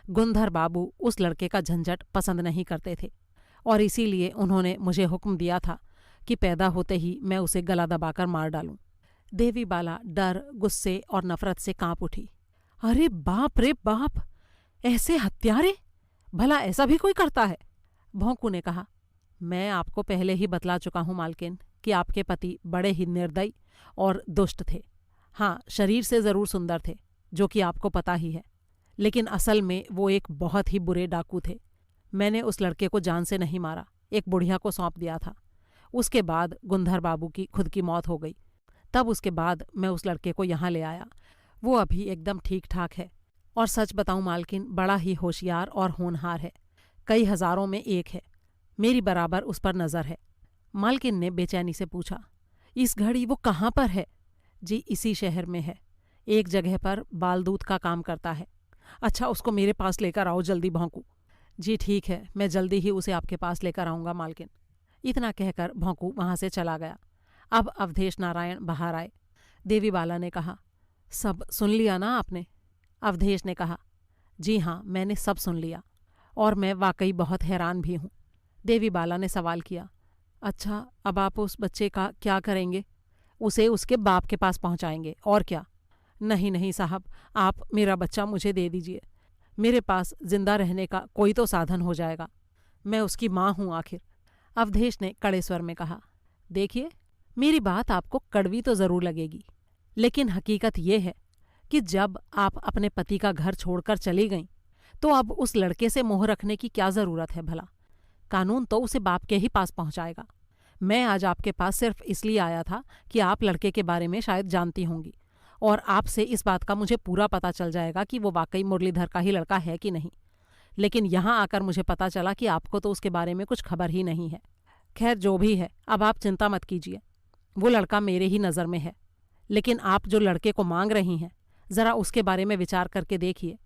गुंधर बाबू उस लड़के का झंझट पसंद नहीं करते थे और इसीलिए उन्होंने मुझे हुक्म दिया था कि पैदा होते ही मैं उसे गला दबाकर मार डालूं। देवी बाला डर, गुस्से और नफरत से कांप उठी। अरे बाप रे बाप, ऐसे हत्यारे? भला ऐसा भी कोई करता है? भौंकू ने कहा, मैं आपको पहले ही बतला चुका हूं मालकिन कि आपके पति बड़े ही निर्दयी और दुष्ट थे। हाँ, शरीर से जरूर सुंदर थे, जो कि आपको पता ही है, लेकिन असल में वो एक बहुत ही बुरे डाकू थे। मैंने उस लड़के को जान से नहीं मारा, एक बुढ़िया को सौंप दिया था। उसके बाद गुंधर बाबू की खुद की मौत हो गई। तब उसके बाद मैं उस लड़के को यहाँ ले आया। वो अभी एकदम ठीक ठाक है और सच बताऊं मालकिन, बड़ा ही होशियार और होनहार है। कई हजारों में एक है। मेरी बराबर उस पर नज़र है। मालकिन ने बेचैनी से पूछा, इस घड़ी वो कहाँ पर है? जी, इसी शहर में है, एक जगह पर बालदूत का काम करता है। अच्छा, उसको मेरे पास लेकर आओ जल्दी भौंकू। जी ठीक है, मैं जल्दी ही उसे आपके पास लेकर आऊँगा मालकिन। इतना कहकर भौंकू वहाँ से चला गया। अब अवधेश नारायण बाहर आए। देवी बाला ने कहा, सब सुन लिया ना आपने? अवधेश ने कहा, जी हाँ, मैंने सब सुन लिया और मैं वाकई बहुत हैरान भी हूँ। देवी बाला ने सवाल किया, अच्छा, अब आप उस बच्चे का क्या करेंगे? उसे उसके बाप के पास पहुँचाएंगे, और क्या? नहीं नहीं साहब, आप मेरा बच्चा मुझे दे दीजिए। मेरे पास जिंदा रहने का कोई तो साधन हो जाएगा। मैं उसकी माँ हूँ आखिर। अवधेश ने कड़े स्वर में कहा, देखिए, मेरी बात आपको कड़वी तो ज़रूर लगेगी, लेकिन हकीकत ये है कि जब आप अपने पति का घर छोड़कर चली गईं, तो अब उस लड़के से मोह रखने की क्या ज़रूरत है भला? कानून तो उसे बाप के ही पास पहुंचाएगा। मैं आज आपके पास सिर्फ इसलिए आया था कि आप लड़के के बारे में शायद जानती होंगी और आपसे इस बात का मुझे पूरा पता चल जाएगा कि वो वाकई मुरलीधर का ही लड़का है कि नहीं। लेकिन यहाँ आकर मुझे पता चला कि आपको तो उसके बारे में कुछ खबर ही नहीं है। खैर, जो भी है, अब आप चिंता मत कीजिए, वो लड़का मेरे ही नज़र में है। लेकिन आप जो लड़के को मांग रही हैं, ज़रा उसके बारे में विचार करके देखिए,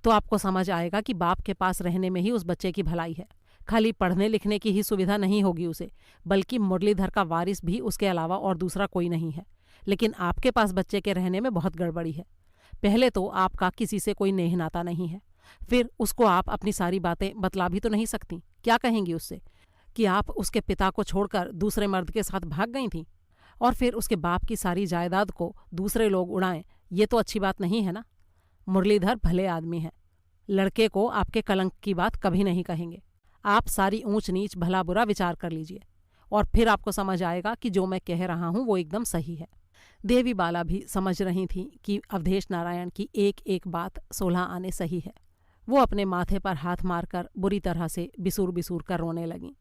तो आपको समझ आएगा कि बाप के पास रहने में ही उस बच्चे की भलाई है। खाली पढ़ने लिखने की ही सुविधा नहीं होगी उसे, बल्कि मुरलीधर का वारिस भी उसके अलावा और दूसरा कोई नहीं है। लेकिन आपके पास बच्चे के रहने में बहुत गड़बड़ी है। पहले तो आपका किसी से कोई नेह नाता नहीं है, फिर उसको आप अपनी सारी बातें बतला भी तो नहीं सकती। क्या कहेंगी उससे कि आप उसके पिता को छोड़कर दूसरे मर्द के साथ भाग गई थीं, और फिर उसके बाप की सारी जायदाद को दूसरे लोग उड़ाएं? ये तो अच्छी बात नहीं है ना। मुरलीधर भले आदमी हैं, लड़के को आपके कलंक की बात कभी नहीं कहेंगे। आप सारी ऊंच नीच भला बुरा विचार कर लीजिए और फिर आपको समझ आएगा कि जो मैं कह रहा हूँ वो एकदम सही है। देवी बाला भी समझ रही थी कि अवधेश नारायण की एक एक बात 16 आने सही है। वो अपने माथे पर हाथ मारकर बुरी तरह से बिसूर बिसूर कर रोने लगीं।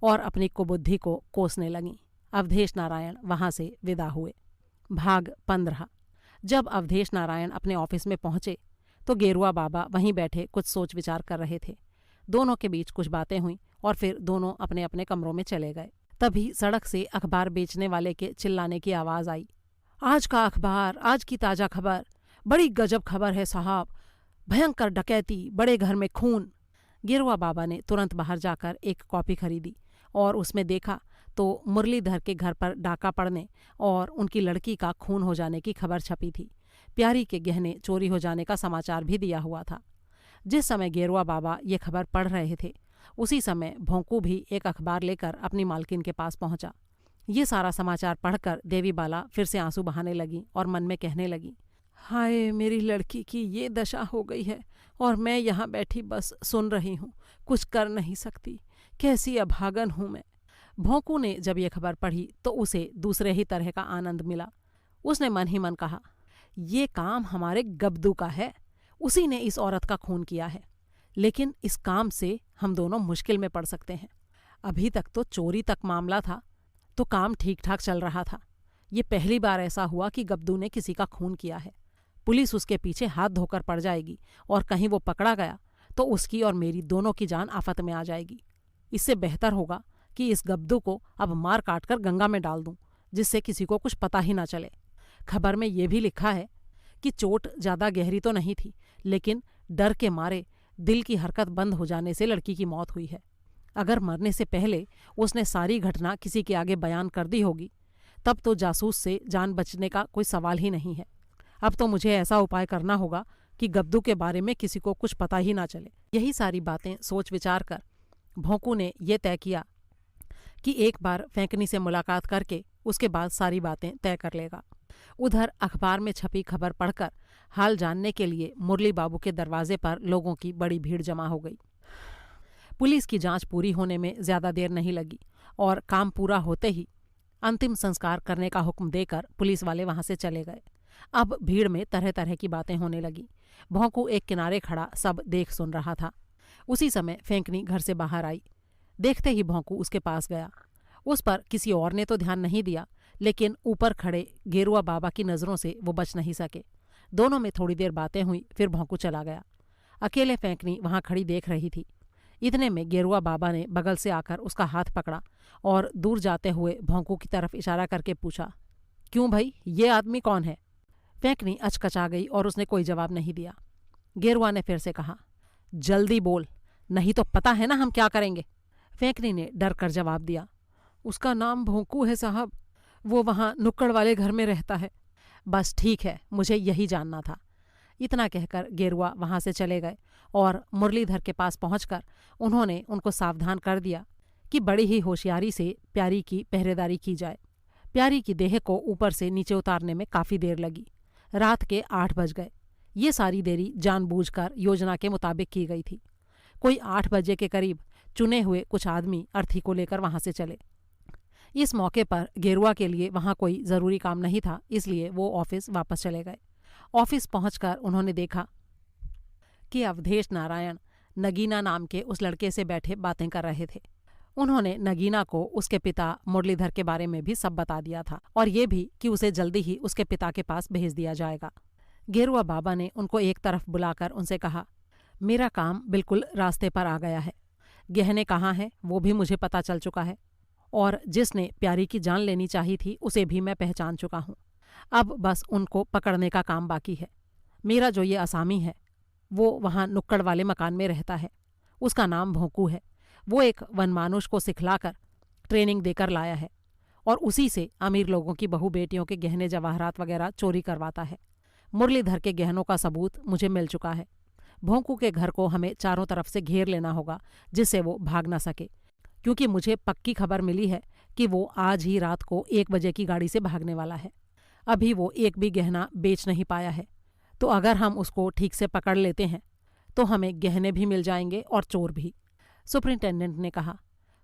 और अपनी कुबुद्धि को कोसने लगीं। अवधेश नारायण वहां से विदा हुए। भाग 15। जब अवधेश नारायण अपने ऑफिस में पहुंचे तो गेरुआ बाबा वहीं बैठे कुछ सोच विचार कर रहे थे। दोनों के बीच कुछ बातें हुईं और फिर दोनों अपने अपने कमरों में चले गए। तभी सड़क से अखबार बेचने वाले के चिल्लाने की आवाज़ आई। आज का अखबार, आज की ताज़ा खबर, बड़ी गजब खबर है साहब, भयंकर डकैती, बड़े घर में खून। गेरुआ बाबा ने तुरंत बाहर जाकर एक कॉपी खरीदी और उसमें देखा तो मुरलीधर के घर पर डाका पड़ने और उनकी लड़की का खून हो जाने की खबर छपी थी। प्यारी के गहने चोरी हो जाने का समाचार भी दिया हुआ था। जिस समय गेरुआ बाबा ये खबर पढ़ रहे थे उसी समय भोंकू भी एक अखबार लेकर अपनी मालकिन के पास पहुंचा। ये सारा समाचार पढ़कर देवी बाला फिर से आंसू बहाने लगी और मन में कहने लगी, हाय मेरी लड़की की ये दशा हो गई है और मैं यहाँ बैठी बस सुन रही हूँ, कुछ कर नहीं सकती। कैसी अभागन हूँ मैं। भोंकू ने जब ये खबर पढ़ी तो उसे दूसरे ही तरह का आनंद मिला। उसने मन ही मन कहा, ये काम हमारे गब्दू का है, उसी ने इस औरत का खून किया है, लेकिन इस काम से हम दोनों मुश्किल में पड़ सकते हैं। अभी तक तो चोरी तक मामला था तो काम ठीक ठाक चल रहा था। ये पहली बार ऐसा हुआ कि गब्दू ने किसी का खून किया है। पुलिस उसके पीछे हाथ धोकर पड़ जाएगी और कहीं वो पकड़ा गया तो उसकी और मेरी दोनों की जान आफत में आ जाएगी। इससे बेहतर होगा कि इस गब्दू को अब मार काट कर गंगा में डाल दूं, जिससे किसी को कुछ पता ही ना चले। खबर में ये भी लिखा है कि चोट ज़्यादा गहरी तो नहीं थी, लेकिन डर के मारे दिल की हरकत बंद हो जाने से लड़की की मौत हुई है। अगर मरने से पहले उसने सारी घटना किसी के आगे बयान कर दी होगी तब तो जासूस से जान बचने का कोई सवाल ही नहीं है। अब तो मुझे ऐसा उपाय करना होगा कि गब्दू के बारे में किसी को कुछ पता ही ना चले। यही सारी बातें सोच विचार कर भोंकू ने यह तय किया कि एक बार फेंकनी से मुलाकात करके उसके बाद सारी बातें तय कर लेगा। उधर अखबार में छपी खबर पढ़कर हाल जानने के लिए मुरली बाबू के दरवाजे पर लोगों की बड़ी भीड़ जमा हो गई। पुलिस की जांच पूरी होने में ज़्यादा देर नहीं लगी और काम पूरा होते ही अंतिम संस्कार करने का हुक्म देकर पुलिस वाले वहां से चले गए। अब भीड़ में तरह तरह की बातें होने लगी। भोंकू एक किनारे खड़ा सब देख सुन रहा था। उसी समय फेंकनी घर से बाहर आई। देखते ही भोंकू उसके पास गया। उस पर किसी और ने तो ध्यान नहीं दिया, लेकिन ऊपर खड़े गेरुआ बाबा की नज़रों से वो बच नहीं सके। दोनों में थोड़ी देर बातें हुई, फिर भोंकू चला गया। अकेले फेंकनी वहां खड़ी देख रही थी। इतने में गेरुआ बाबा ने बगल से आकर उसका हाथ पकड़ा और दूर जाते हुए भोंकू की तरफ इशारा करके पूछा, क्यों भाई, ये आदमी कौन है? फेंकनी अचकचा गई और उसने कोई जवाब नहीं दिया। गेरुआ ने फिर से कहा, जल्दी बोल, नहीं तो पता है ना हम क्या करेंगे। फेंकनी ने डर कर जवाब दिया, उसका नाम भोंकू है साहब, वो वहाँ नुक्कड़ वाले घर में रहता है। बस ठीक है, मुझे यही जानना था। इतना कहकर गेरुआ वहाँ से चले गए और मुरलीधर के पास पहुंचकर उन्होंने उनको सावधान कर दिया कि बड़ी ही होशियारी से प्यारी की पहरेदारी की जाए। प्यारी की देह को ऊपर से नीचे उतारने में काफ़ी देर लगी। रात के 8 बज गए। ये सारी देरी जानबूझकर योजना के मुताबिक की गई थी। कोई 8 बजे के करीब चुने हुए कुछ आदमी अर्थी को लेकर वहाँ से चले। इस मौके पर गेरुआ के लिए वहाँ कोई ज़रूरी काम नहीं था, इसलिए वो ऑफिस वापस चले गए। ऑफिस पहुंचकर उन्होंने देखा कि अवधेश नारायण नगीना नाम के उस लड़के से बैठे बातें कर रहे थे। उन्होंने नगीना को उसके पिता मुरलीधर के बारे में भी सब बता दिया था और ये भी कि उसे जल्दी ही उसके पिता के पास भेज दिया जाएगा। गेरुआ बाबा ने उनको एक तरफ बुलाकर उनसे कहा, मेरा काम बिल्कुल रास्ते पर आ गया है। गहने कहाँ हैं वो भी मुझे पता चल चुका है और जिसने प्यारी की जान लेनी चाहिए थी उसे भी मैं पहचान चुका हूँ। अब बस उनको पकड़ने का काम बाकी है। मेरा जो ये असामी है वो वहाँ नुक्कड़ वाले मकान में रहता है। उसका नाम भोंकू है। वो एक वनमानुष को सिखलाकर ट्रेनिंग देकर लाया है और उसी से अमीर लोगों की बहू बेटियों के गहने जवाहरात वगैरह चोरी करवाता है। मुरलीधर के गहनों का सबूत मुझे मिल चुका है। भोंकू के घर को हमें चारों तरफ से घेर लेना होगा जिससे वो भाग ना सके, क्योंकि मुझे पक्की खबर मिली है कि वो आज ही रात को 1 बजे की गाड़ी से भागने वाला है। अभी वो एक भी गहना बेच नहीं पाया है, तो अगर हम उसको ठीक से पकड़ लेते हैं तो हमें गहने भी मिल जाएंगे और चोर भी। सुपरिंटेंडेंट ने कहा,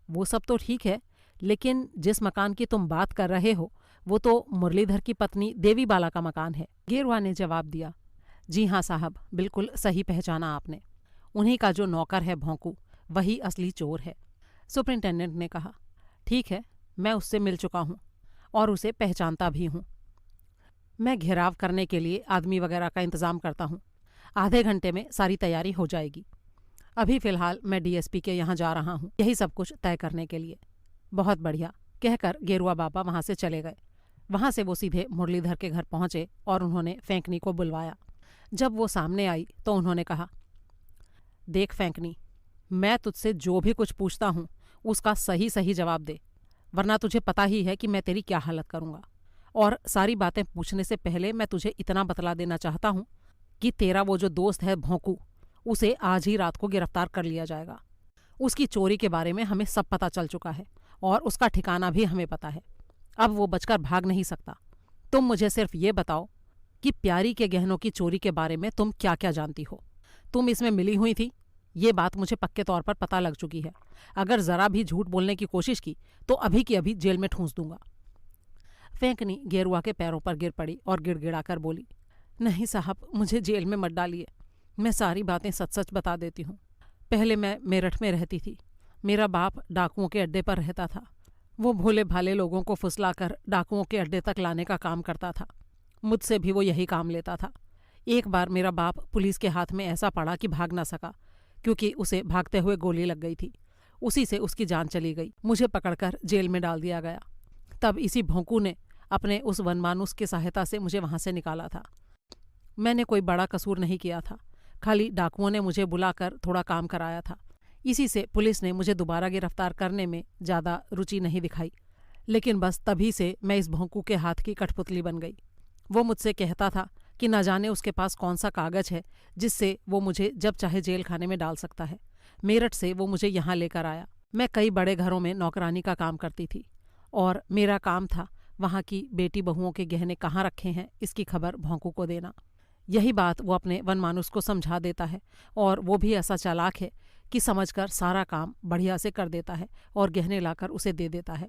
वो सब तो ठीक है, लेकिन जिस मकान की तुम बात कर रहे हो वो तो मुरलीधर की पत्नी देवी बाला का मकान है। गेरुआ ने जवाब दिया, जी हाँ साहब, बिल्कुल सही पहचाना आपने। उन्हीं का जो नौकर है भोंकू, वही असली चोर है। सुपरिंटेंडेंट ने कहा। ठीक है, मैं उससे मिल चुका हूँ और उसे पहचानता भी हूँ। मैं घेराव करने के लिए आदमी वगैरह का इंतज़ाम करता हूँ। आधे घंटे में सारी तैयारी हो जाएगी। अभी फ़िलहाल मैं डीएसपी के यहाँ जा रहा हूँ, यही सब कुछ तय करने के लिए। बहुत बढ़िया, कहकर गेरुआ बाबा वहाँ से चले गए। वहाँ से वो सीधे मुरलीधर के घर पहुँचे और उन्होंने फैंकनी को बुलवाया। जब वो सामने आई तो उन्होंने कहा, देख फैंकनी, मैं तुझसे जो भी कुछ पूछता हूँ उसका सही सही जवाब दे, वरना तुझे पता ही है कि मैं तेरी क्या हालत करूँगा। और सारी बातें पूछने से पहले मैं तुझे इतना बतला देना चाहता हूँ कि तेरा वो जो दोस्त है भोंकू, उसे आज ही रात को गिरफ्तार कर लिया जाएगा। उसकी चोरी के बारे में हमें सब पता चल चुका है और उसका ठिकाना भी हमें पता है। अब वो बचकर भाग नहीं सकता। तुम मुझे सिर्फ ये बताओ कि प्यारी के गहनों की चोरी के बारे में तुम क्या क्या जानती हो। तुम इसमें मिली हुई थी, ये बात मुझे पक्के तौर पर पता लग चुकी है। अगर ज़रा भी झूठ बोलने की कोशिश की तो अभी की अभी जेल में ठूंस दूंगा। फैंकनी गेरुआ के पैरों पर गिर पड़ी और गिड़गिड़ाकर बोली, नहीं साहब, मुझे जेल में मत डालिए। मैं सारी बातें सच सच बता देती हूँ। पहले मैं मेरठ में रहती थी। मेरा बाप डाकुओं के अड्डे पर रहता था। वो भोले भाले लोगों को फुसलाकर डाकुओं के अड्डे तक लाने का काम करता था। मुझसे भी वो यही काम लेता था। एक बार मेरा बाप पुलिस के हाथ में ऐसा पड़ा कि भाग ना सका, क्योंकि उसे भागते हुए गोली लग गई थी। उसी से उसकी जान चली गई। मुझे पकड़कर जेल में डाल दिया गया। तब इसी भोंकू ने अपने उस वनमानुस की सहायता से मुझे वहाँ से निकाला था। मैंने कोई बड़ा कसूर नहीं किया था, खाली डाकुओं ने मुझे बुलाकर थोड़ा काम कराया था। इसी से पुलिस ने मुझे दोबारा गिरफ्तार करने में ज़्यादा रुचि नहीं दिखाई। लेकिन बस तभी से मैं इस भोंकू के हाथ की कठपुतली बन गई। वो मुझसे कहता था कि न जाने उसके पास कौन सा कागज है जिससे वो मुझे जब चाहे जेल खाने में डाल सकता है। मेरठ से वो मुझे यहाँ लेकर आया। मैं कई बड़े घरों में नौकरानी का काम करती थी और मेरा काम था वहाँ की बेटी बहुओं के गहने कहाँ रखे हैं इसकी खबर भोंकू को देना। यही बात वो अपने वनमानुस को समझा देता है और वो भी ऐसा चालाक है कि समझकर सारा काम बढ़िया से कर देता है और गहने लाकर उसे दे देता है।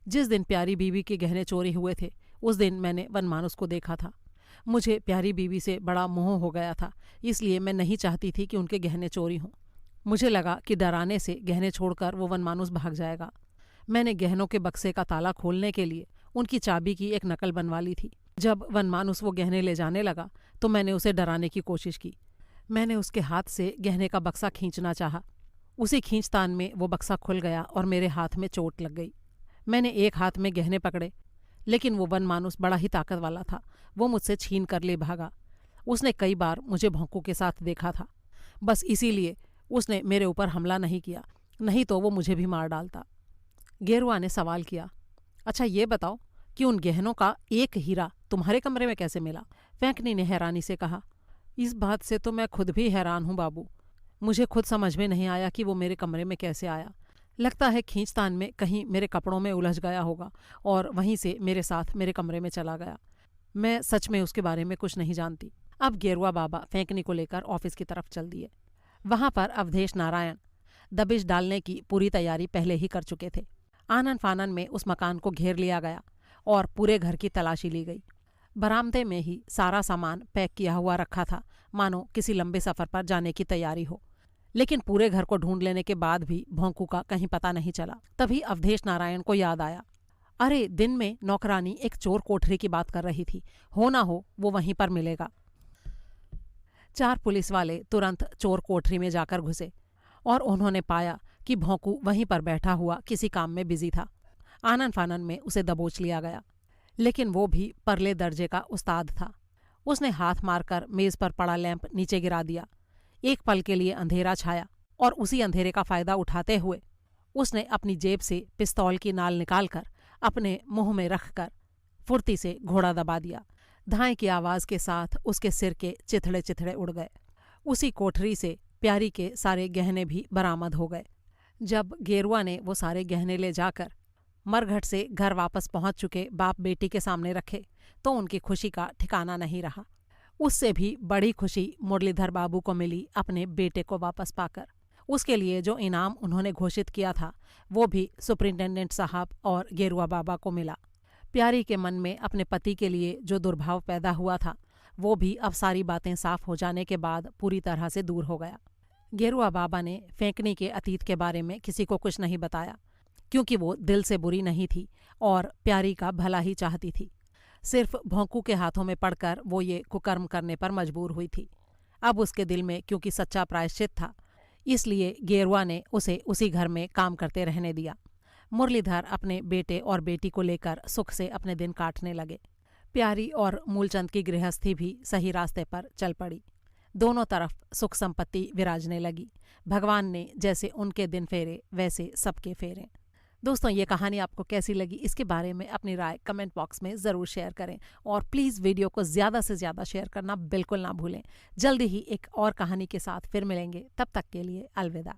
जिस दिन प्यारी बीवी के गहने चोरी हुए थे उस दिन मैंने वनमानुस को देखा था। मुझे प्यारी बीवी से बड़ा मोह हो गया था, इसलिए मैं नहीं चाहती थी कि उनके गहने चोरी हों। मुझे लगा कि डराने से गहने छोड़कर वो वनमानुस भाग जाएगा। मैंने गहनों के बक्से का ताला खोलने के लिए उनकी चाबी की एक नकल बनवा ली थी। जब वनमानुस वो गहने ले जाने लगा तो मैंने उसे डराने की कोशिश की। मैंने उसके हाथ से गहने का बक्सा खींचना चाहा। उसी खींचतान में वो बक्सा खुल गया और मेरे हाथ में चोट लग गई। मैंने एक हाथ में गहने पकड़े, लेकिन वो वनमानुस बड़ा ही ताकत वाला था। वो मुझसे छीन कर ले भागा। उसने कई बार मुझे भोंकू के साथ देखा था, बस इसीलिए उसने मेरे ऊपर हमला नहीं किया, नहीं तो वो मुझे भी मार डालता। गेरुआ ने सवाल किया, अच्छा ये बताओ कि उन गहनों का एक हीरा तुम्हारे कमरे में कैसे मिला? फैंकनी ने हैरानी से कहा, इस बात से तो मैं खुद भी हैरान हूँ बाबू। मुझे खुद समझ में नहीं आया कि वो मेरे कमरे में कैसे आया। लगता है खींचतान में कहीं मेरे कपड़ों में उलझ गया होगा और वहीं से मेरे साथ मेरे कमरे में चला गया। मैं सच में उसके बारे में कुछ नहीं जानती। अब गेरुआ बाबा फैंकनी को लेकर ऑफिस की तरफ चल दिए। वहाँ पर अवधेश नारायण दबिश डालने की पूरी तैयारी पहले ही कर चुके थे। आनन फानन में उस मकान को घेर लिया गया और पूरे घर की तलाशी ली गई। बरामदे में ही सारा सामान पैक किया हुआ रखा था, मानो किसी लंबे सफर पर जाने की तैयारी हो। लेकिन पूरे घर को ढूंढ लेने के बाद भी भोंकू का कहीं पता नहीं चला। तभी अवधेश नारायण को याद आया, अरे दिन में नौकरानी एक चोर कोठरी की बात कर रही थी, हो ना हो वो वहीं पर मिलेगा। 4 पुलिस वाले तुरंत चोर कोठरी में जाकर घुसे और उन्होंने पाया कि भोंकू वहीं पर बैठा हुआ किसी काम में बिजी था। आनन फानन में उसे दबोच लिया गया, लेकिन वो भी परले दर्जे का उस्ताद था। उसने हाथ मारकर मेज पर पड़ा लैंप नीचे गिरा दिया। एक पल के लिए अंधेरा छाया और उसी अंधेरे का फायदा उठाते हुए उसने अपनी जेब से पिस्तौल की नाल निकालकर अपने मुंह में रखकर फुर्ती से घोड़ा दबा दिया। धाए की आवाज के साथ उसके सिर के चिथड़े चिथड़े उड़ गए। उसी कोठरी से प्यारी के सारे गहने भी बरामद हो गए। जब गेरुआ ने वो सारे गहने ले जाकर मरघट से घर वापस पहुंच चुके बाप बेटी के सामने रखे तो उनकी खुशी का ठिकाना नहीं रहा। उससे भी बड़ी खुशी मुरलीधर बाबू को मिली अपने बेटे को वापस पाकर। उसके लिए जो इनाम उन्होंने घोषित किया था वो भी सुपरिंटेंडेंट साहब और गेरुआ बाबा को मिला। प्यारी के मन में अपने पति के लिए जो दुर्भाव पैदा हुआ था वो भी अब सारी बातें साफ हो जाने के बाद पूरी तरह से दूर हो गया। गेरुआ बाबा ने फेंकनी के अतीत के बारे में किसी को कुछ नहीं बताया, क्योंकि वो दिल से बुरी नहीं थी और प्यारी का भला ही चाहती थी। सिर्फ भोंकू के हाथों में पड़कर वो ये कुकर्म करने पर मजबूर हुई थी। अब उसके दिल में क्योंकि सच्चा प्रायश्चित था, इसलिए गेरुआ ने उसे उसी घर में काम करते रहने दिया। मुरलीधर अपने बेटे और बेटी को लेकर सुख से अपने दिन काटने लगे। प्यारी और मूलचंद की गृहस्थी भी सही रास्ते पर चल पड़ी। दोनों तरफ सुख संपत्ति विराजने लगी। भगवान ने जैसे उनके दिन फेरे वैसे सबके फेरे। दोस्तों, ये कहानी आपको कैसी लगी, इसके बारे में अपनी राय कमेंट बॉक्स में ज़रूर शेयर करें और प्लीज़ वीडियो को ज़्यादा से ज़्यादा शेयर करना बिल्कुल ना भूलें। जल्दी ही एक और कहानी के साथ फिर मिलेंगे, तब तक के लिए अलविदा।